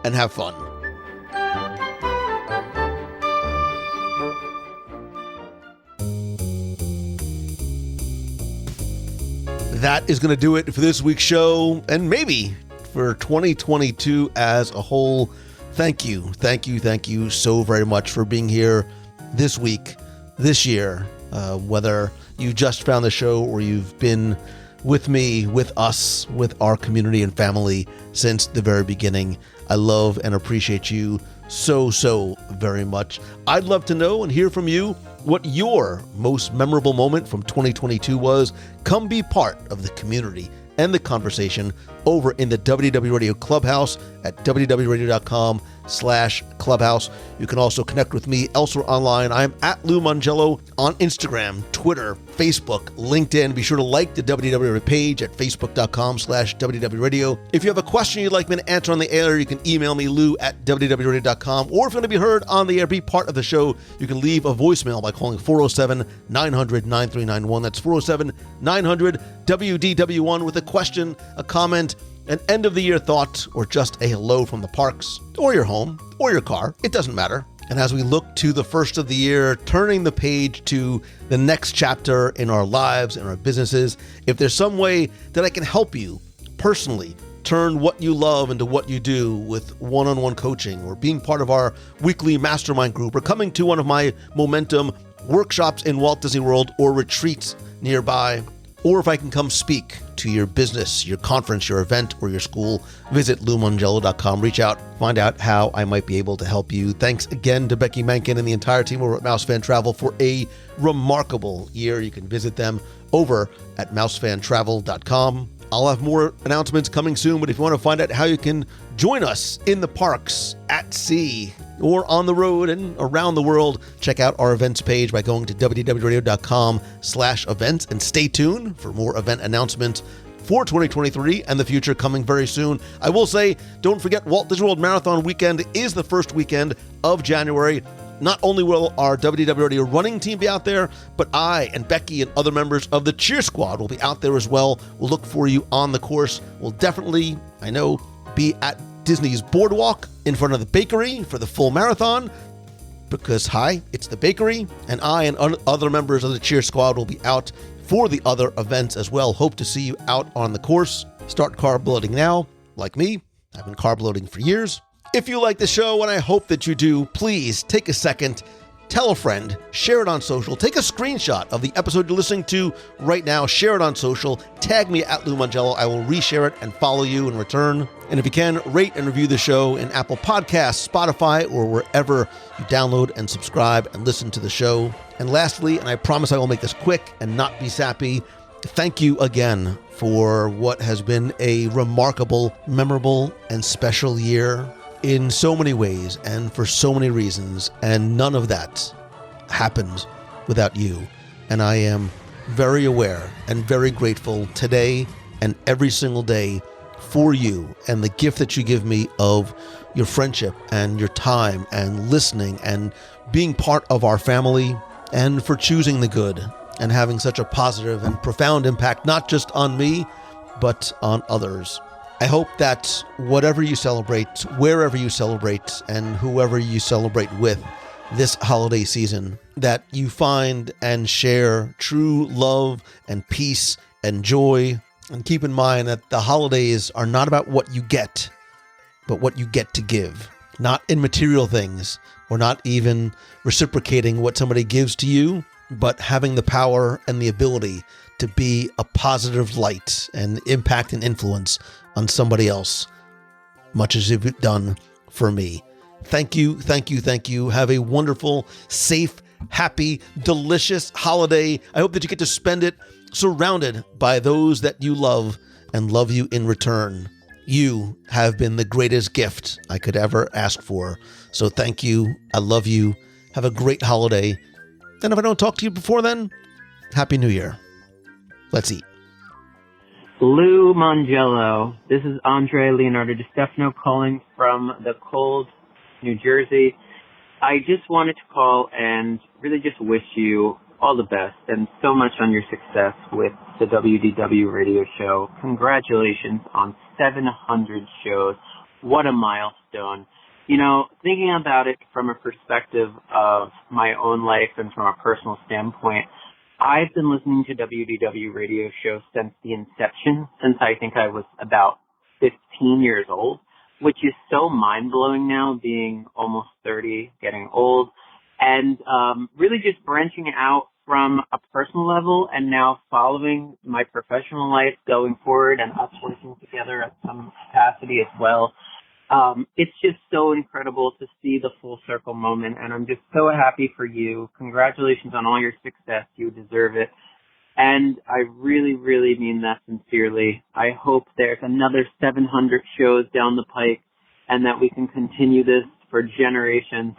and have fun. That is going to do it for this week's show, and maybe for 2022 as a whole. Thank you so very much for being here this week, this year. Whether you just found the show or you've been with me, with us, with our community and family since the very beginning, I love and appreciate you so very much. I'd love to know and hear from you what your most memorable moment from 2022 was. Come be part of the community and the conversation over in the WDW Radio Clubhouse at www.radio.com facebook.com/clubhouse. You can also connect with me elsewhere online. I'm at Lou Mongello on Instagram, Twitter, Facebook, LinkedIn. Be sure to like the WDW page at facebook.com/WDW Radio. If you have a question you'd like me to answer on the air, you can email me, lou@WDWRadio.com. Or if you want to be heard on the air, be part of the show, you can leave a voicemail by calling 407-900-9391. That's 407-900-WDW1 with a question, a comment, an end-of-the-year thought, or just a hello from the parks, or your home, or your car. It doesn't matter. And as we look to the first of the year, turning the page to the next chapter in our lives and our businesses, if there's some way that I can help you personally turn what you love into what you do with one-on-one coaching, or being part of our weekly mastermind group, or coming to one of my Momentum workshops in Walt Disney World or retreats nearby, or if I can come speak to your business, your conference, your event, or your school, visit LouMongello.com. Reach out, find out how I might be able to help you. Thanks again to Becky Menken and the entire team over at Mouse Fan Travel for a remarkable year. You can visit them over at mousefantravel.com. I'll have more announcements coming soon, but if you want to find out how you can join us in the parks, at sea, or on the road and around the world, check out our events page by going to wdwradio.com/events, and stay tuned for more event announcements for 2023 and the future coming very soon. I will say, don't forget, Walt Disney World Marathon Weekend is the first weekend of January. Not only will our WDW Radio running team be out there, but I and Becky and other members of the cheer squad will be out there as well. We'll look for you on the course. We'll definitely, I know, be at Disney's Boardwalk in front of the bakery for the full marathon, because, hi, it's the bakery, and I and other members of the cheer squad will be out for the other events as well. Hope to see you out on the course. Start carb loading now, like me. I've been carb loading for years. If you like the show, and I hope that you do, please take a second, tell a friend, share it on social, take a screenshot of the episode you're listening to right now, share it on social, tag me at Lou Mongello. I will reshare it and follow you in return. And if you can, rate and review the show in Apple Podcasts, Spotify, or wherever you download and subscribe and listen to the show. And lastly, and I promise I will make this quick and not be sappy, thank you again for what has been a remarkable, memorable, and special year in so many ways and for so many reasons, and none of that happened without you. And I am very aware and very grateful today and every single day for you and the gift that you give me of your friendship and your time and listening and being part of our family, and for choosing the good and having such a positive and profound impact, not just on me, but on others. I hope that whatever you celebrate, wherever you celebrate, and whoever you celebrate with this holiday season, that you find and share true love and peace and joy. And keep in mind that the holidays are not about what you get, but what you get to give. Not in material things, or not even reciprocating what somebody gives to you, but having the power and the ability to be a positive light and impact and influence on somebody else, much as you've done for me. Thank you, thank you, thank you. Have a wonderful, safe, happy, delicious holiday. I hope that you get to spend it surrounded by those that you love and love you in return. You have been the greatest gift I could ever ask for. So thank you. I love you. Have a great holiday. And if I don't talk to you before then, Happy New Year. Let's eat. Lou Mongello. This is Andre Leonardo DiStefano calling from the cold New Jersey. I just wanted to call and really just wish you all the best and so much on your success with the WDW radio show. Congratulations on 700 shows. What a milestone. You know, thinking about it from a perspective of my own life and from a personal standpoint, I've been listening to WDW radio show since the inception, since I think I was about 15 years old, which is so mind-blowing now, being almost 30, getting old, and really just branching out from a personal level and now following my professional life going forward and us working together at some capacity as well. It's just so incredible to see the full circle moment, and I'm just so happy for you. Congratulations on all your success. You deserve it. And I really, really mean that sincerely. I hope there's another 700 shows down the pike and that we can continue this for generations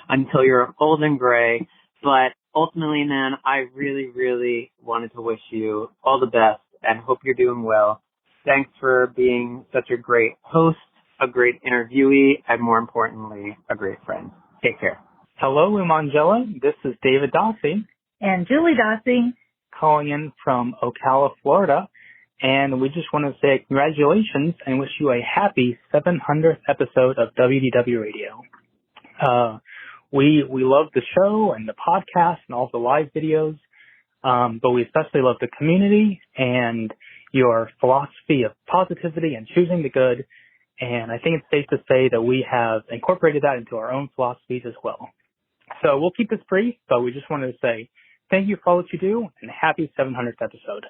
until you're old and gray. But ultimately, man, I really, really wanted to wish you all the best and hope you're doing well. Thanks for being such a great host, a great interviewee, and more importantly, a great friend. Take care. Hello, Lou Mangella. This is David Dossie. And Julie Dossie. Calling in from Ocala, Florida. And we just want to say congratulations and wish you a happy 700th episode of WDW Radio. We love the show and the podcast and all the live videos, but we especially love the community and your philosophy of positivity and choosing the good. And I think it's safe to say that we have incorporated that into our own philosophies as well. So we'll keep this brief, but we just wanted to say thank you for all that you do and happy 700th episode.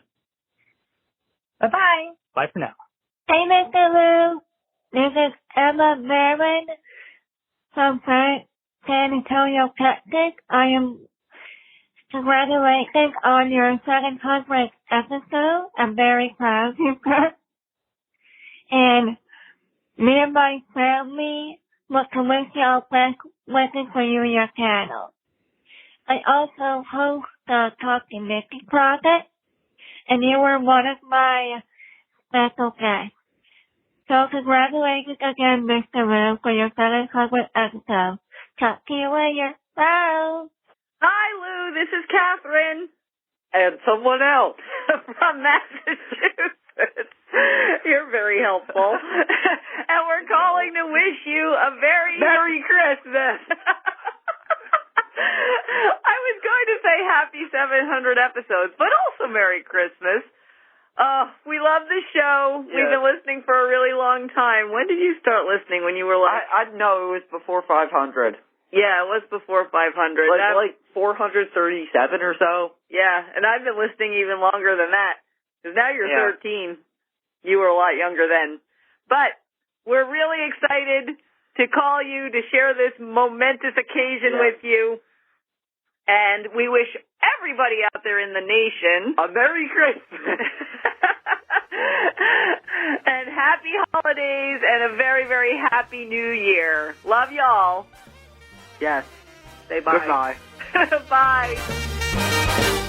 Bye-bye. Bye for now. Hey, Mr. Lou. This is Emma Merriman from San Antonio, Texas. I am congratulations on your 700th episode. I'm very proud of you. And me and my family want to wish you all best wishes for you and your channel. I also host the Talking Mystic Project, and you were one of my special guests. So congratulations again, Mr. Lou, for your 700th episode. Talk to you later. Bye. Hi, Lou. This is Catherine. And someone else from Massachusetts. You're very helpful. And we're calling to wish you a very Merry Christmas. I was going to say happy 700 episodes, but also Merry Christmas. We love the show. Yes. We've been listening for a really long time. When did you start listening? When you were like... I know it was before 500. Yeah, it was before 500. Like 437 or so. Yeah, and I've been listening even longer than that. Because now you're 13. You were a lot younger then. But we're really excited to call you to share this momentous occasion with you. And we wish everybody out there in the nation a Merry Christmas. and happy holidays and a very, very happy New Year. Love y'all. Yes. Say bye. Goodbye. Bye.